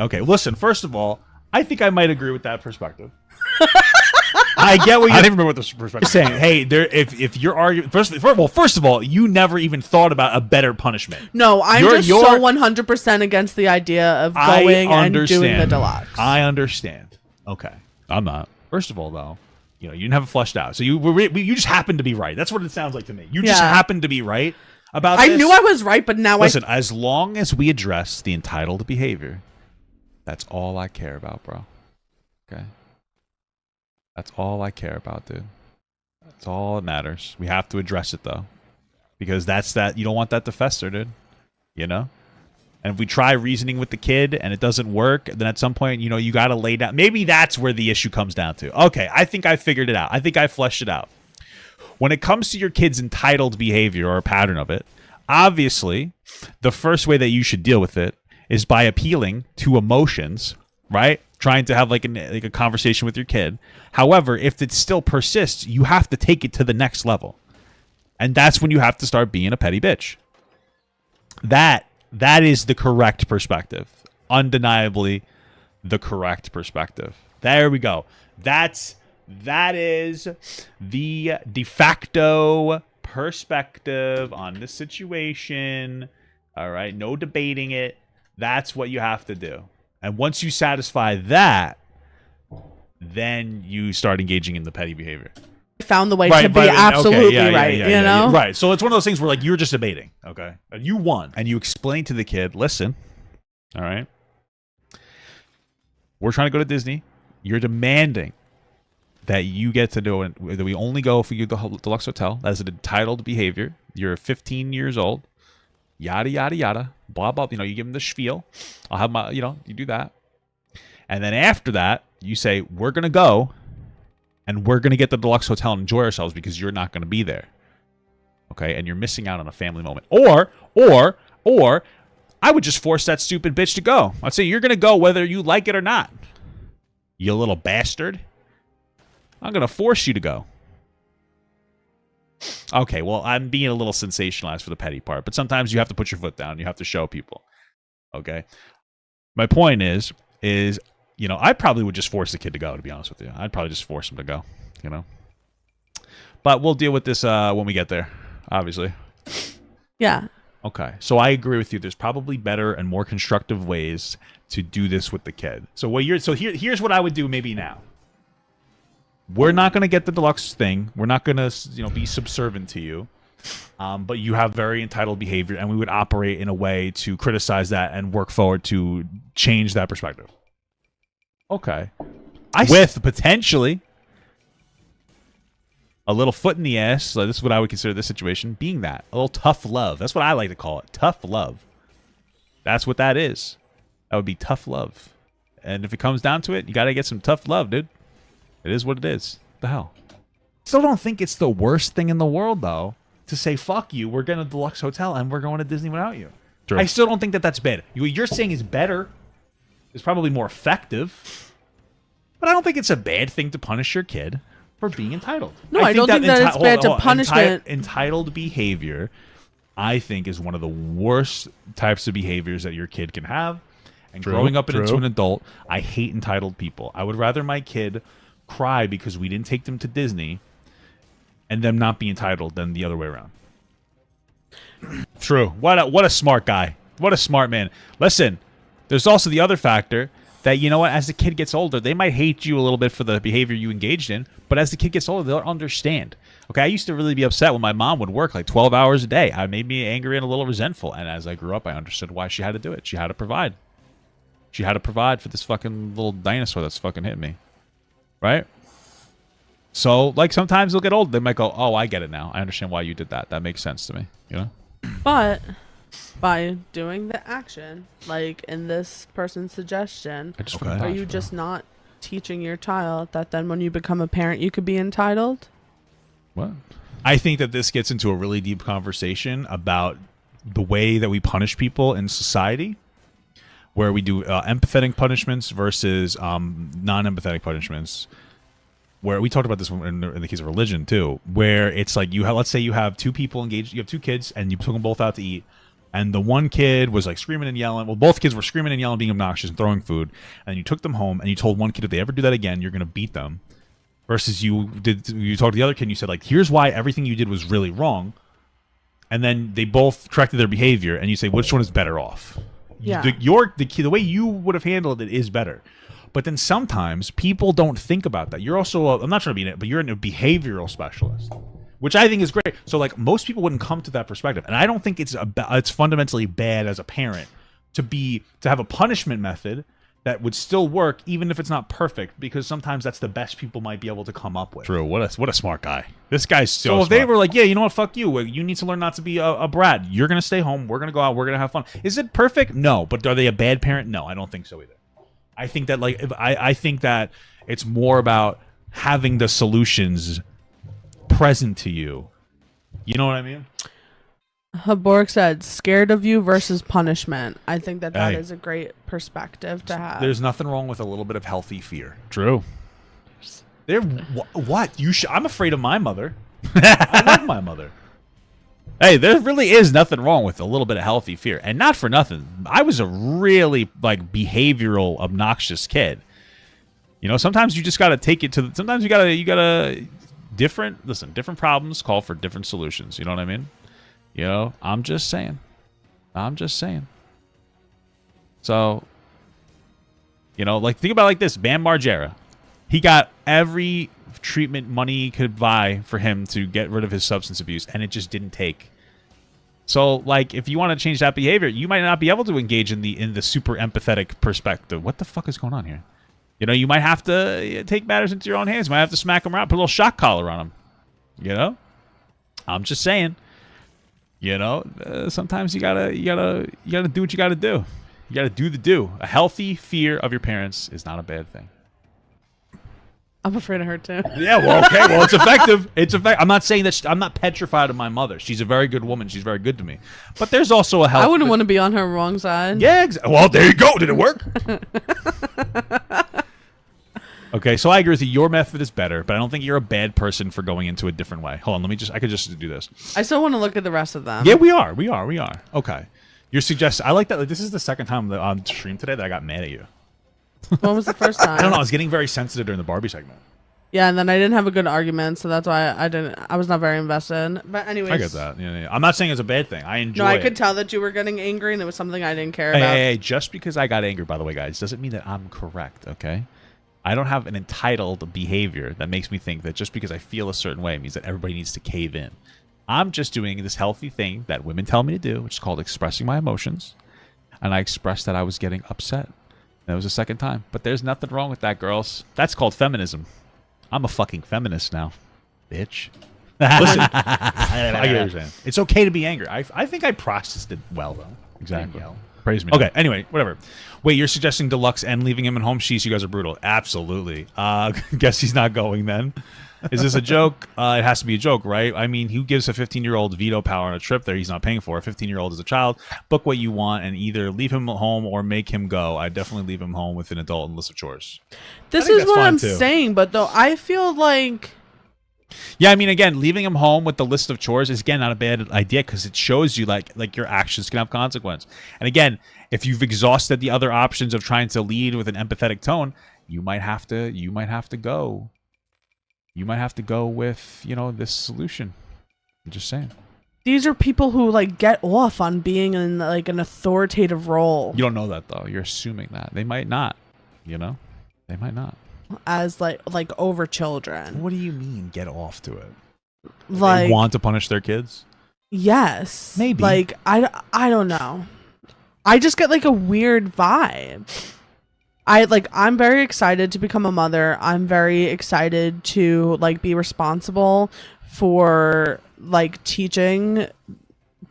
Okay. Listen, first of all, I think I might agree with that perspective. I get what I you're didn't remember what this perspective. saying. Hey, if you're arguing first of all, you never even thought about a better punishment. No, I'm You're- just so 100% against the idea of going and doing the deluxe. I understand. Okay, I'm not. First of all, though, you didn't have it fleshed out, so you just happened to be right. That's what it sounds like to me. You just Yeah. happened to be right about. I this. knew I was right, but now Listen, as long as we address the entitled behavior, that's all I care about, bro. Okay? That's all I care about, dude. That's all that matters. We have to address it, though. Because you don't want that to fester, dude. You know? And if we try reasoning with the kid and it doesn't work, then at some point, you got to lay down. Maybe that's where the issue comes down to. Okay, I think I figured it out. I think I fleshed it out. When it comes to your kid's entitled behavior or a pattern of it, obviously, the first way that you should deal with it is by appealing to emotions, right? Trying to have like a conversation with your kid. However, if it still persists, you have to take it to the next level. And that's when you have to start being a petty bitch. That is the correct perspective. Undeniably the correct perspective. There we go. That is the de facto perspective on the situation. All right, no debating it. That's what you have to do. And once you satisfy that, then you start engaging in the petty behavior. found the way to be absolutely right, you know? Right. So it's one of those things where like you're just debating, okay? You won. And you explain to the kid, listen, all right, we're trying to go to Disney. You're demanding that you get to do it, that we only go if we go to the deluxe hotel. That is an entitled behavior. You're 15 years old. Yada, yada, yada. Blah, blah. You give them the spiel. I'll have my, you do that. And then after that, you say, we're going to go and we're going to get the deluxe hotel and enjoy ourselves because you're not going to be there. Okay? And you're missing out on a family moment. Or I would just force that stupid bitch to go. I'd say, you're going to go whether you like it or not. You little bastard. I'm going to force you to go. Okay, well, I'm being a little sensationalized for the petty part, but sometimes you have to put your foot down. You have to show people. Okay? My point is, I probably would just force the kid to go, to be honest with you. I'd probably just force him to go, But we'll deal with this when we get there, obviously. Yeah. Okay, so I agree with you. There's probably better and more constructive ways to do this with the kid. So here's what I would do maybe now. We're not going to get the deluxe thing. We're not going to, be subservient to you. But you have very entitled behavior, and we would operate in a way to criticize that and work forward to change that perspective. Okay. With potentially a little foot in the ass. So this is what I would consider this situation being that. A little tough love. That's what I like to call it. Tough love. That's what that is. That would be tough love. And if it comes down to it, you got to get some tough love, dude. It is what it is. What the hell? Still don't think it's the worst thing in the world, though, to say, fuck you, we're getting a deluxe hotel and we're going to Disney without you. True. I still don't think that that's bad. What you're saying is better. It's probably more effective. But I don't think it's a bad thing to punish your kid for being entitled. No, I don't think that it's bad to punishment. Entitled behavior, I think, is one of the worst types of behaviors that your kid can have. And growing up into an adult, I hate entitled people. I would rather my kid cry because we didn't take them to Disney and them not be entitled than the other way around. True. What a smart guy. What a smart man. Listen, there's also the other factor that, you know what, as the kid gets older, they might hate you a little bit for the behavior you engaged in, but as the kid gets older, they'll understand. Okay, I used to really be upset when my mom would work like 12 hours a day. It made me angry and a little resentful, and as I grew up, I understood why she had to do it. She had to provide. She had to provide for this fucking little dinosaur that's fucking hitting me. Right? So, like, sometimes they'll get old. They might go, oh, I get it now. I understand why you did that. That makes sense to me. You know? But by doing the action, like in this person's suggestion, are you just not teaching your child that then when you become a parent, you could be entitled? What? I think that this gets into a really deep conversation about the way that we punish people in society, where we do empathetic punishments versus non-empathetic punishments. Where we talked about this in the case of religion too, where it's like let's say you have two people engaged, you have two kids, and you took them both out to eat, and the one kid was like screaming and yelling. Well, both kids were screaming and yelling, being obnoxious and throwing food, and you took them home and you told one kid if they ever do that again, you're going to beat them. Versus you talked to the other kid and you said, like, here's why everything you did was really wrong, and then they both corrected their behavior, and you say which one is better off. Yeah. The way you would have handled it is better. But then sometimes people don't think about that. You're also, I'm not trying to be in it, but you're a behavioral specialist, which I think is great. So like most people wouldn't come to that perspective. And I don't think it's fundamentally bad as a parent to have a punishment method that would still work even if it's not perfect, because sometimes that's the best people might be able to come up with. True. What a smart guy. This guy's so if smart. they were like, yeah, you know what, fuck you. You need to learn not to be a brat. You're going to stay home. We're going to go out. We're going to have fun. Is it perfect? No. But are they a bad parent? No, I don't think so either. I think that I think that it's more about having the solutions present to you. You know what I mean? Haborg said, scared of you versus punishment. I think that is a great perspective to have. There's nothing wrong with a little bit of healthy fear. True. What? I'm afraid of my mother. I love my mother. Hey, there really is nothing wrong with a little bit of healthy fear. And not for nothing, I was a really, behavioral, obnoxious kid. You know, sometimes you just got to take it to... Sometimes you got to... Different problems call for different solutions. You know what I mean? You know, I'm just saying. So, you know, think about it like this. Bam Margera. He got every treatment money he could buy for him to get rid of his substance abuse, and it just didn't take. So, if you want to change that behavior, you might not be able to engage in the super empathetic perspective. What the fuck is going on here? You know, you might have to take matters into your own hands. You might have to smack him around, put a little shock collar on him. You know, I'm just saying. You know, sometimes you gotta do what you gotta do. You gotta do the do. A healthy fear of your parents is not a bad thing. I'm afraid of her too. Yeah, well, okay. Well, it's effective. I'm not saying that I'm not petrified of my mother. She's a very good woman. She's very good to me. But there's also a health. I wouldn't want to be on her wrong side. Yeah, well, there you go. Did it work? Okay, so I agree with you. Your method is better, but I don't think you're a bad person for going into a different way. Hold on, I could just do this. I still want to look at the rest of them. Yeah, we are. Okay. You're suggesting, I like that. This is the second time on stream today that I got mad at you. When was the first time? I don't know. I was getting very sensitive during the Barbie segment. Yeah, and then I didn't have a good argument, so that's why I was not very invested. But anyways. I get that. Yeah. I'm not saying it's a bad thing. I enjoy No, I it. could tell that you were getting angry, and it was something I didn't care Hey, about. hey, just because I got angry, by the way, guys, doesn't mean that I'm correct, okay? I don't have an entitled behavior that makes me think that just because I feel a certain way means that everybody needs to cave in. I'm just doing this healthy thing that women tell me to do, which is called expressing my emotions. And I expressed that I was getting upset. That was the second time. But there's nothing wrong with that, girls. That's called feminism. I'm a fucking feminist now, bitch. Listen, I get what you're saying. It's okay to be angry. I think I processed it well, though. Exactly. Praise me. Okay, anyway, whatever. Wait, you're suggesting Deluxe and leaving him at home? Sheesh, you guys are brutal. Absolutely. Guess he's not going then. Is this a joke? It has to be a joke, right? I mean, who gives a 15-year-old veto power on a trip that he's not paying for? A 15-year-old is a child. Book what you want and either leave him home or make him go. I'd definitely leave him home with an adult and list of chores. This is what I'm saying, but though I feel like... Yeah, I mean, again, leaving him home with the list of chores is, again, not a bad idea because it shows you, like your actions can have consequence. And again, if you've exhausted the other options of trying to lead with an empathetic tone, you might have to go. You might have to go with, this solution. I'm just saying. These are people who, like, get off on being in, like, an authoritative role. You don't know that, though. You're assuming that. They might not, They might not. As, like over children. What do you mean, get off to it? Like, they want to punish their kids? Yes. Maybe. Like, I don't know. I just get, like, a weird vibe. I'm very excited to become a mother. I'm very excited to, like, be responsible for, like, teaching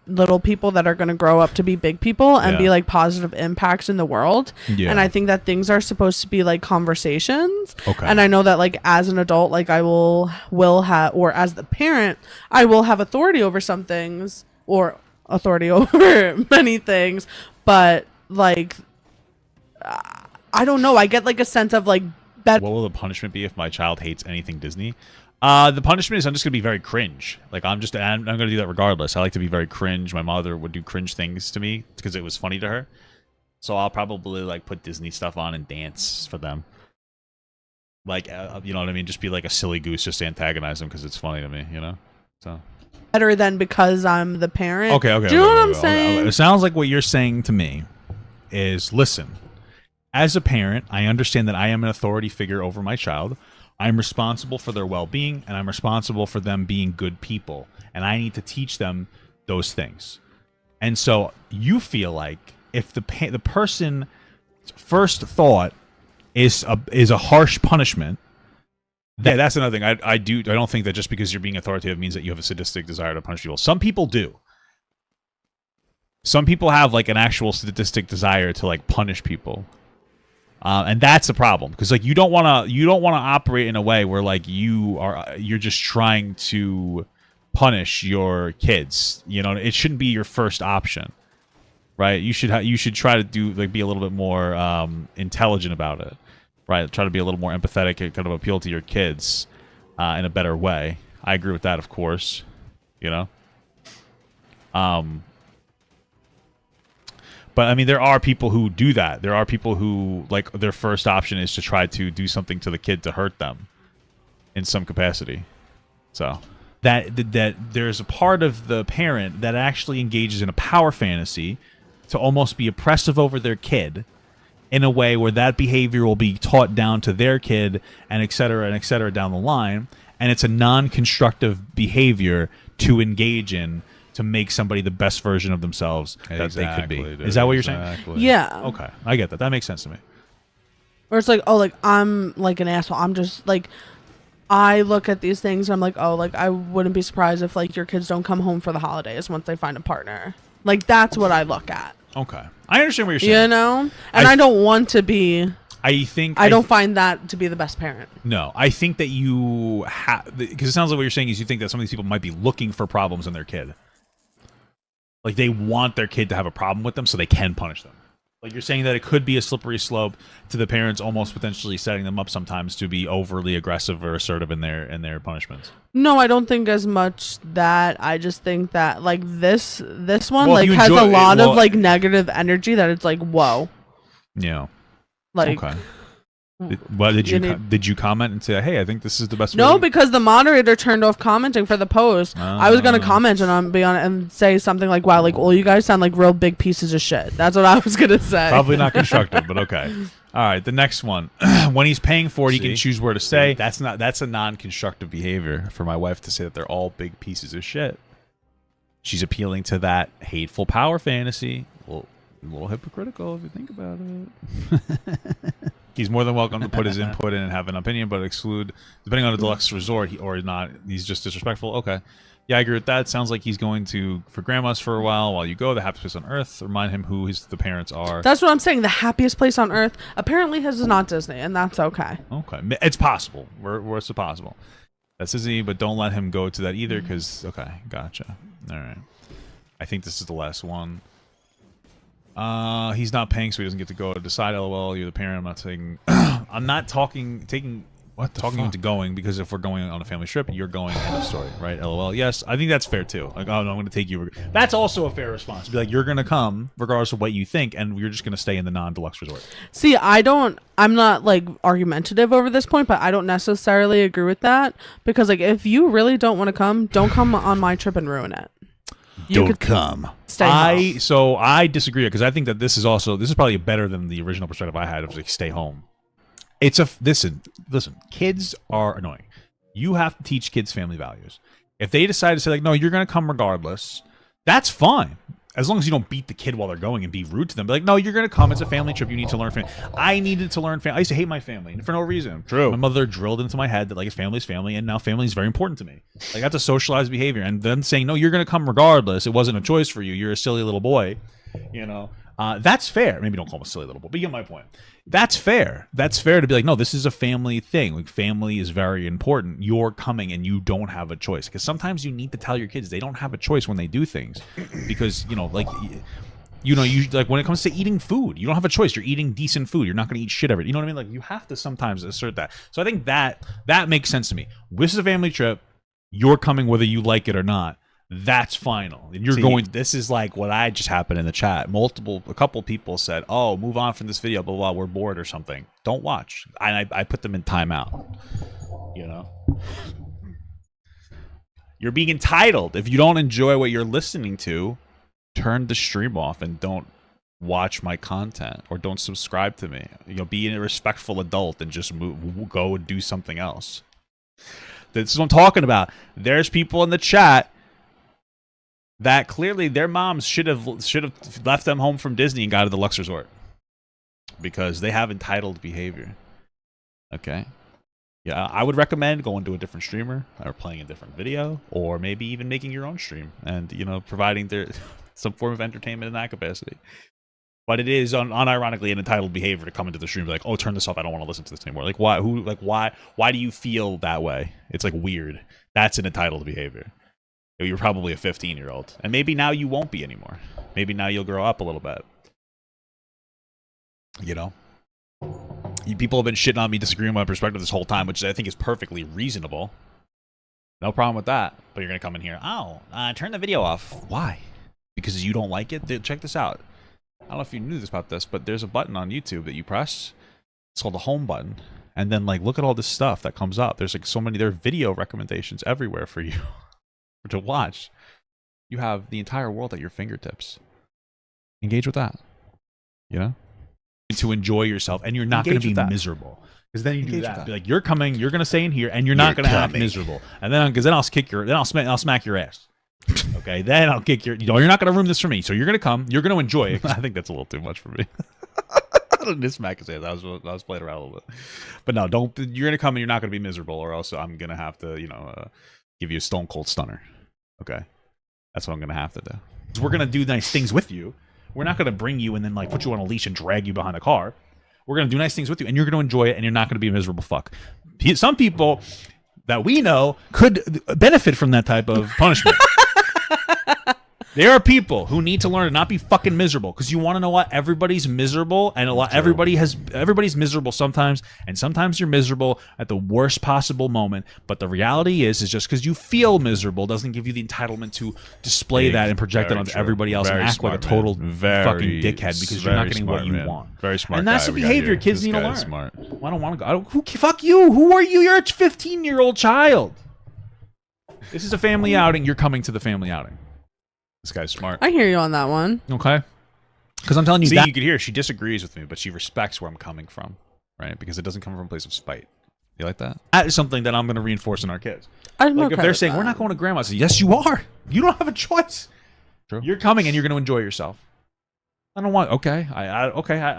little people that are going to grow up to be big people and be, like, positive impacts in the world. Yeah. And I think that things are supposed to be, like, conversations. Okay. And I know that, like, as an adult, like, I will have, or as the parent, I will have authority over some things or authority over many things. But, like... I don't know. I get, like, a sense of, like, what will the punishment be if my child hates anything Disney? The punishment is I'm just going to be very cringe. Like, I'm going to do that regardless. I like to be very cringe. My mother would do cringe things to me because it was funny to her. So I'll probably, like, put Disney stuff on and dance for them. Like, you know what I mean? Just be like a silly goose, just antagonize them because it's funny to me, So... better than because I'm the parent. Okay. Do you know what I'm saying? It sounds like what you're saying to me is, listen... As a parent, I understand that I am an authority figure over my child. I'm responsible for their well-being, and I'm responsible for them being good people. And I need to teach them those things. And so you feel like if the person's first thought is a harsh punishment, that's another thing. I don't think that just because you're being authoritative means that you have a sadistic desire to punish people. Some people do. Some people have, like, an actual sadistic desire to, like, punish people. And that's a problem because, like, you don't want to operate in a way where, like, you're just trying to punish your kids. It shouldn't be your first option, right? You should try to be a little bit more intelligent about it, right? Try to be a little more empathetic and kind of appeal to your kids in a better way. I agree with that, of course. But, I mean, there are people who do that. There are people who, like, their first option is to try to do something to the kid to hurt them in some capacity. So, that there's a part of the parent that actually engages in a power fantasy to almost be oppressive over their kid in a way where that behavior will be taught down to their kid and et cetera down the line. And it's a non-constructive behavior to engage in to make somebody the best version of themselves that they could be. Dude, is that what you're saying? Yeah. Okay. I get that. That makes sense to me. Or it's like, oh, like, I'm, like, an asshole. I'm just, like, I look at these things and I'm like, oh, like, I wouldn't be surprised if, like, your kids don't come home for the holidays once they find a partner. Like, that's what I look at. Okay. I understand what you're saying. And I don't want to be... I don't find that to be the best parent. No. I think that you have... Because it sounds like what you're saying is you think that some of these people might be looking for problems in their kid. Like, they want their kid to have a problem with them so they can punish them. Like, you're saying that it could be a slippery slope to the parents almost potentially setting them up sometimes to be overly aggressive or assertive in their punishments. No, I don't think as much that. I just think that, like, this one, well, like, has a lot of, like, negative energy that it's like, whoa. Yeah. Like, okay. Did you comment and say, hey, I think this is the best? No, way? because the moderator turned off commenting for the post. I was gonna comment and say something like, "Wow, like all you guys sound like real big pieces of shit." That's what I was gonna say. Probably not constructive, but okay. All right, the next one. When he's paying for it, he can choose where to stay. That's a non-constructive behavior for my wife to say that they're all big pieces of shit. She's appealing to that hateful power fantasy. Well, a little hypocritical if you think about it. He's more than welcome to put his input in and have an opinion, but exclude, depending on the deluxe resort or not, he's just disrespectful. Okay. Yeah, I agree with that. Sounds like he's going for grandma's for a while you go. The happiest place on earth. Remind him who the parents are. That's what I'm saying. The happiest place on earth. Apparently his is not Disney, and that's okay. Okay. It's possible. It's possible. That's Disney, but don't let him go to that either because, okay, gotcha. All right. I think this is the last one. He's not paying, so he doesn't get to go to decide. LOL, you're the parent. I'm not saying. I'm not talking into going because if we're going on a family trip, you're going. End of story, right? LOL. Yes, I think that's fair too. Like, oh no, I'm going to take you. That's also a fair response. Be like, you're going to come regardless of what you think, and you're just going to stay in the non-deluxe resort. See, I'm not like argumentative over this point, but I don't necessarily agree with that because like if you really don't want to come, don't come on my trip and ruin it. Don't come. I disagree because I think that this is probably better than the original perspective I had of like stay home. Listen, kids are annoying. You have to teach kids family values. If they decide to say like, no, you're gonna come regardless, that's fine. As long as you don't beat the kid while they're going and be rude to them. Be like, no, you're going to come. It's a family trip. You need to learn family. I needed to learn family. I used to hate my family for no reason. True. My mother drilled into my head that like family is family, and now family is very important to me. Like that's a socialized behavior. And then saying, no, you're going to come regardless. It wasn't a choice for you. You're a silly little boy. You know, that's fair. Maybe don't call him a silly little boy, but you get my point. That's fair. That's fair to be like, no, this is a family thing. Like family is very important. You're coming and you don't have a choice. Because sometimes you need to tell your kids they don't have a choice when they do things. Because, you like when it comes to eating food, you don't have a choice. You're eating decent food. You're not going to eat shit every. You know what I mean? Like you have to sometimes assert that. So I think that makes sense to me. This is a family trip. You're coming whether you like it or not. That's final. And you're going. This is like what I just happened in the chat. A couple people said, "Oh, move on from this video, blah blah. We're bored or something. Don't watch." I put them in timeout. You know, you're being entitled. If you don't enjoy what you're listening to, turn the stream off and don't watch my content or don't subscribe to me. Be a respectful adult and just go and do something else. This is what I'm talking about. There's people in the chat that clearly their moms should have left them home from Disney and got to the Lux Resort because they have entitled behavior. Okay. Yeah, I would recommend going to a different streamer or playing a different video or maybe even making your own stream and, providing some form of entertainment in that capacity. But it is unironically an entitled behavior to come into the stream and be like, oh, turn this off. I don't want to listen to this anymore. Like, why? Why do you feel that way? It's like weird. That's an entitled behavior. You're probably a 15-year-old. And maybe now you won't be anymore. Maybe now you'll grow up a little bit. People have been shitting on me, disagreeing with my perspective this whole time, which I think is perfectly reasonable. No problem with that. But you're going to come in here. Oh, turn the video off. Why? Because you don't like it? Check this out. I don't know if you knew about this, but there's a button on YouTube that you press. It's called the home button. And then look at all this stuff that comes up. There's there are video recommendations everywhere for you. To watch. You have the entire world at your fingertips. Engage with that. To enjoy yourself, and you're not going to be miserable. Because then you do that. Be like, you're coming, you're going to stay in here, and you're not going to act miserable. And then, because then I'll smack your ass. Okay, then I'll kick your. You're not going to ruin this for me. So you're going to come. You're going to enjoy it. I think that's a little too much for me. I don't smack his ass. I was playing around a little bit. But no, don't. You're going to come, and you're not going to be miserable, or else I'm going to have to, give you a stone cold stunner. Okay, that's what I'm gonna have to do. We're gonna do nice things with you. We're not gonna bring you and then put you on a leash and drag you behind a car. We're gonna do nice things with you, and you're gonna enjoy it, and you're not gonna be a miserable fuck. Some people that we know could benefit from that type of punishment. There are people who need to learn to not be fucking miserable, because you want to know what? Everybody's miserable, and everybody's miserable sometimes, and sometimes you're miserable at the worst possible moment. But the reality is just because you feel miserable doesn't give you the entitlement to display that and project it onto everybody else and act like a total fucking dickhead because you're not getting what you want. Very smart. And that's the behavior kids need to learn. Smart. Well, I don't want to go. Fuck you. Who are you? You're a 15-year-old child. This is a family outing. You're coming to the family outing. This guy's smart. I hear you on that one. Okay. Because I'm telling you, See, that you could hear she disagrees with me, but she respects where I'm coming from, right? Because it doesn't come from a place of spite. You like that? that is something that I'm going to reinforce in our kids. I'm Like okay if they're with saying that. we're not going to grandma's, I say, yes, you are. You don't have a choice. True. You're coming and you're going to enjoy yourself. I don't want. Okay, I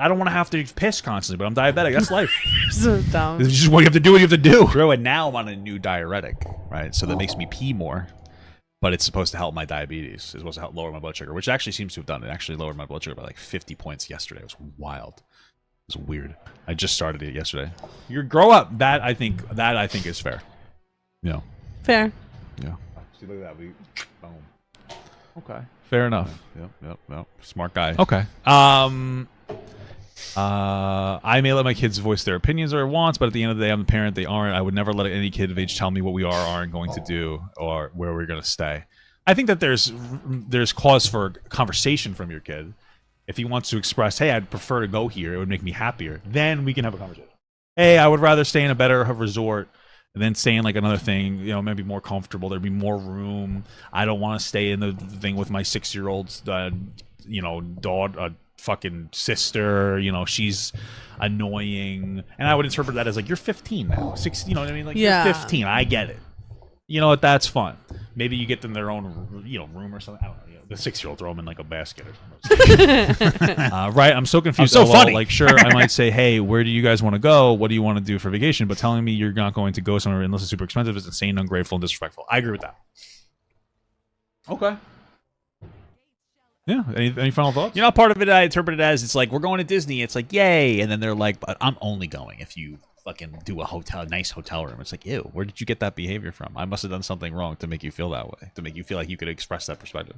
don't want to have to piss constantly, but I'm diabetic. That's life. So dumb. It's just what you have to do. What you have to do. True, and now I'm on a new diuretic, right? So that makes me pee more, but it's supposed to help my diabetes. It's supposed to help lower my blood sugar, which actually seems to have done it. Actually lowered my blood sugar by like 50 points yesterday. It was wild. It was weird. I just started it yesterday. You grow up. That I think is fair. Yeah. Fair. Yeah. See, look at that. Boom. Okay. Fair enough. Yep. Smart guy. Okay. I may let my kids voice their opinions or wants, but at the end of the day, I'm the parent. They aren't. I would never let any kid of age tell me what we aren't going to do or where we're going to stay. I think that there's cause for conversation from your kid. If he wants to express, hey, I'd prefer to go here. It would make me happier. Then we can have a conversation. Hey, I would rather stay in a better resort and then stay in like another thing, maybe more comfortable. There'd be more room. I don't want to stay in the thing with my 6-year-old, daughter, fucking sister. She's annoying. And I would interpret that as like, you're 15 now. 16, you know what I mean? Like, Yeah. You're 15. I get it. You know what? That's fun. Maybe you get them their own, room or something. I don't know. The 6-year-old throw them in like a basket or something. Right? I'm so confused. I'm so funny. Like, sure, I might say, hey, where do you guys want to go? What do you want to do for vacation? But telling me you're not going to go somewhere unless it's super expensive is insane, ungrateful, and disrespectful. I agree with that. Okay. Yeah. Any final thoughts? Part of it I interpret it as it's like we're going to Disney. It's like yay, and then they're like, but I'm only going if you fucking do a nice hotel room. It's like, ew, where did you get that behavior from? I must have done something wrong to make you feel that way, to make you feel like you could express that perspective.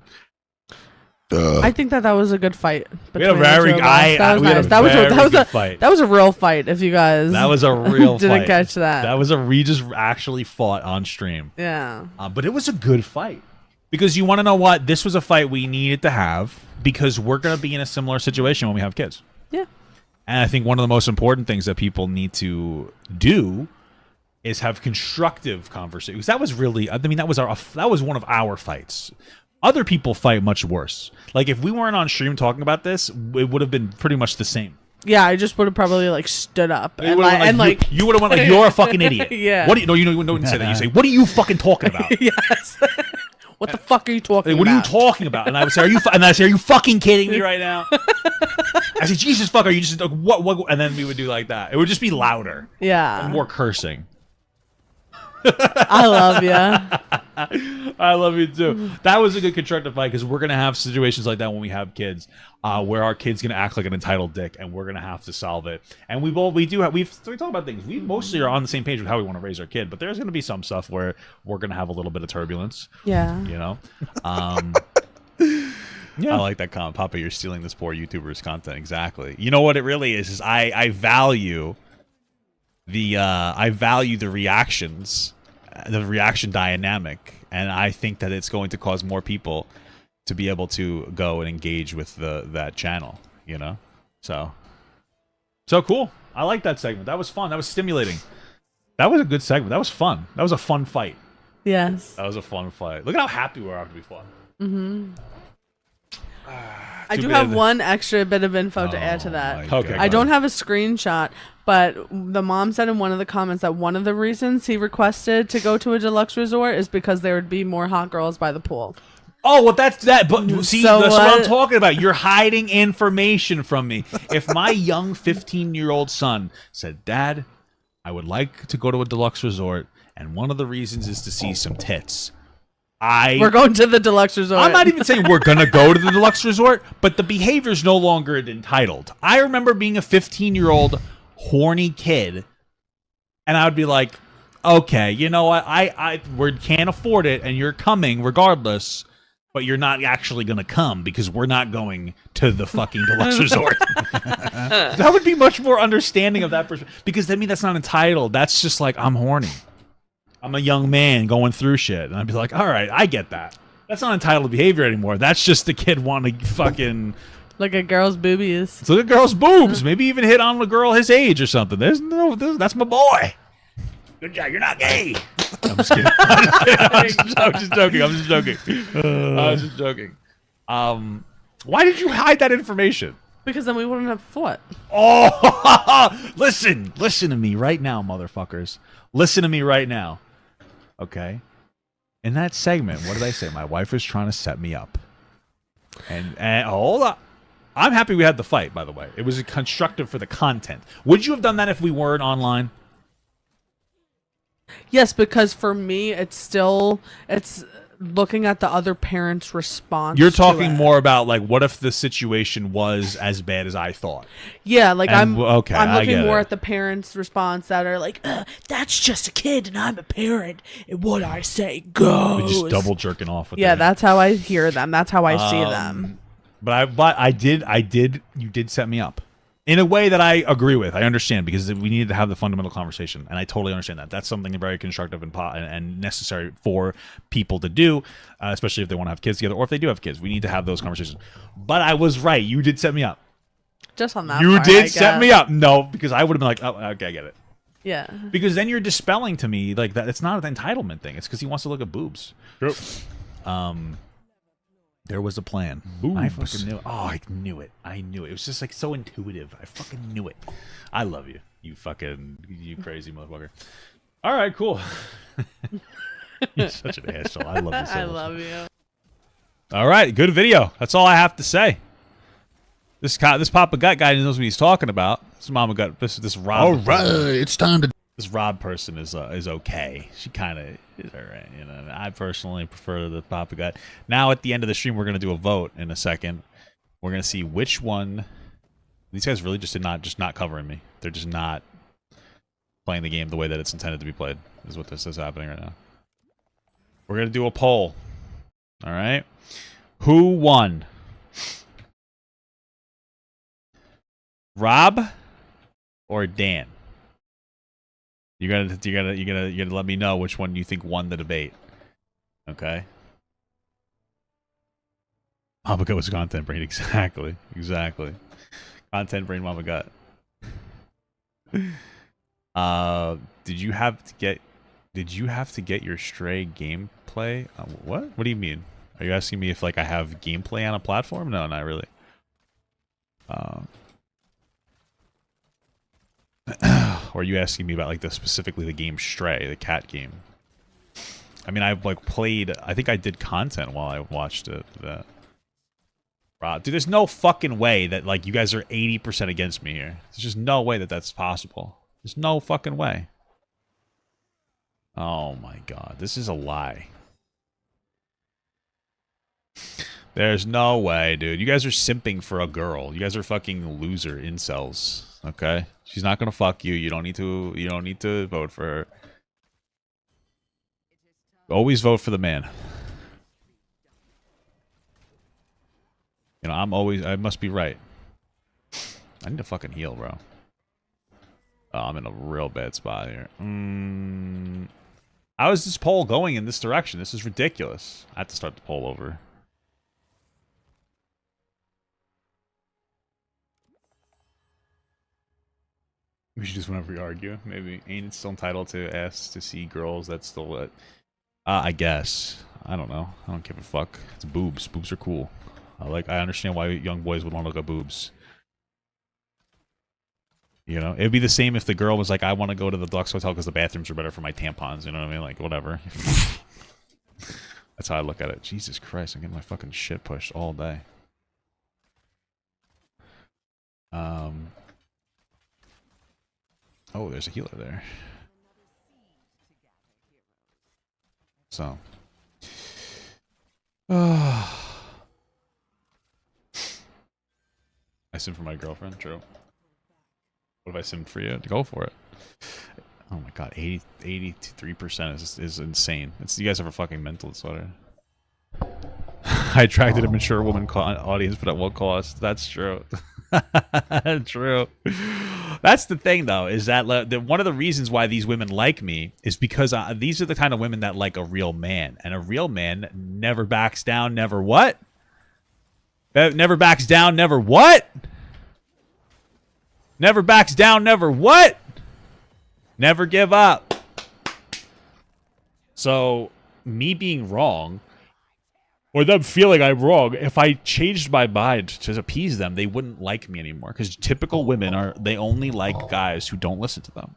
I think that was a good fight. We had a between the very two of us. That was we had a nice. That was very a good fight. That was a real fight. If you guys That was a real didn't fight. catch that. That was we just actually fought on stream. Yeah. But it was a good fight. Because you want to know what? This was a fight we needed to have because we're going to be in a similar situation when we have kids. Yeah. And I think one of the most important things that people need to do is have constructive conversations. That was really, that was one of our fights. Other people fight much worse. Like if we weren't on stream talking about this, it would have been pretty much the same. Yeah, I just would have probably like stood up You would have went like you're a fucking idiot. Yeah. What do you don't say that. You say, what are you fucking talking about? Yes. What the fuck are you talking about? What are you talking about? And I would say, are you fucking kidding me right now? I say, Jesus fuck, are you just what? And then we would do like that. It would just be louder. Yeah. And more cursing. I love you. I love you too. That was a good constructive fight because we're gonna have situations like that when we have kids, where our kid's gonna act like an entitled dick, and we're gonna have to solve it. And we talk about things. We mostly are on the same page with how we want to raise our kid, but there's gonna be some stuff where we're gonna have a little bit of turbulence. Yeah. Yeah. I like that comment, Papa. You're stealing this poor YouTuber's content. Exactly. You know what it really is I value the reactions. The reaction dynamic, and I think that it's going to cause more people to be able to go and engage with that channel, so cool. I like that segment. That was fun. That was stimulating. That was a good segment. That was fun. That was a fun fight. Yes. That was a fun fight. Look at how happy we are after we fought. Mm-hmm. I do have one extra bit of info to add to that. Okay. I don't have a screenshot, but the mom said in one of the comments that one of the reasons he requested to go to a deluxe resort is because there would be more hot girls by the pool. Oh, well, that's that. But see, So that's what I'm what? talking about. You're hiding information from me. If my young 15-year-old son said, Dad, I would like to go to a deluxe resort, and one of the reasons is to see some tits. We're going to the deluxe resort. I'm not even saying we're going to go to the deluxe resort, but the behavior is no longer entitled. I remember being a 15-year-old horny kid, and I would be like, okay, you know what? We can't afford it, and you're coming regardless, but you're not actually going to come because we're not going to the fucking deluxe resort. That would be much more understanding of that person. Because I mean, that's not entitled. That's just like, I'm horny. I'm a young man going through shit. And I'd be like, all right, I get that. That's not entitled behavior anymore. That's just the kid wanting to fucking... Look at girls' boobies. Look at girls' boobs. Maybe even hit on a girl his age or something. That's my boy. Good job. You're not gay. I'm just kidding. I'm just joking. Why did you hide that information? Because then we wouldn't have fought. Oh, listen to me right now, motherfuckers. Listen to me right now. Okay. In that segment, what did I say? My wife was trying to set me up. And hold on. I'm happy we had the fight, by the way. It was constructive for the content. Would you have done that if we weren't online? Yes, because for me, it's looking at the other parent's response. You're talking more about like, what if the situation was as bad as I thought? Yeah, like I'm looking more at the parents' response that are like, that's just a kid and I'm a parent and what I say goes. They're just double jerking off with Yeah, that's how I hear them. That's how I see them. But you did set me up. In a way that I agree with. I understand because we needed to have the fundamental conversation, and I totally understand that. That's something very constructive and necessary for people to do, especially if they want to have kids together or if they do have kids. We need to have those conversations. But I was right. You did set me up. Just on that You part, did set me up. No, because I would have been like, oh, okay, I get it. Yeah. Because then you're dispelling to me like that. It's not an entitlement thing. It's because he wants to look at boobs. True. There was a plan. Boobs. I fucking knew it. Oh, I knew it. It was just like so intuitive. I fucking knew it. I love you. You crazy motherfucker. All right, cool. You're such an asshole. I love you so much. I love you. All right, good video. That's all I have to say. This Papa Gut guy knows what he's talking about. This Mama Gut. This Rob. All right, it's time to. This Rob person is okay. She kind of is alright, you know. I personally prefer the Papa Gut. Now at the end of the stream, we're gonna do a vote in a second. We're gonna see which one. These guys really just not covering me. They're just not playing the game the way that it's intended to be played. Is what this is happening right now. We're gonna do a poll. All right. Who won? Rob or Dan? You're gonna let me know which one you think won the debate. Okay. Mama Gut was content brain. Exactly. Content brain Mama Gut. Did you have to get your Stray gameplay? What? What do you mean? Are you asking me if like I have gameplay on a platform? No, not really. Or are you asking me about like specifically the game Stray, the cat game? I mean, I've like played. I think I did content while I watched it. Dude, there's no fucking way that like you guys are 80% against me here. There's just no way that that's possible. There's no fucking way. Oh my god, this is a lie. There's no way, dude. You guys are simping for a girl. You guys are fucking loser incels. Okay, she's not gonna fuck you. You don't need to vote for her. Always vote for the man. You know, I must be right. I need to fucking heal, bro. Oh, I'm in a real bad spot here. How is this poll going in this direction? This is ridiculous. I have to start the poll over. We should just whenever we argue. Maybe ain't it still entitled to ask to see girls that's still lit? I guess. I don't know. I don't give a fuck. It's boobs. Boobs are cool. I understand why young boys would want to look at boobs. You know, it'd be the same if the girl was like, I want to go to the deluxe hotel because the bathrooms are better for my tampons. You know what I mean? Like, whatever. That's how I look at it. Jesus Christ, I'm getting my fucking shit pushed all day. Oh, there's a healer there. So. I sim for my girlfriend, true. What if I simmed for you? Go for it. Oh my god, 83% is insane. You guys have a fucking mental disorder. I attracted a mature woman audience, but at what cost? That's true. True. That's the thing, though, is that one of the reasons why these women like me is because these are the kind of women that like a real man, and a real man never backs down, never what? Never backs down, never what? Never backs down, never what? Never give up. So, me being wrong, or them feeling I'm wrong, if I changed my mind to appease them, they wouldn't like me anymore. Because typical women they only like guys who don't listen to them.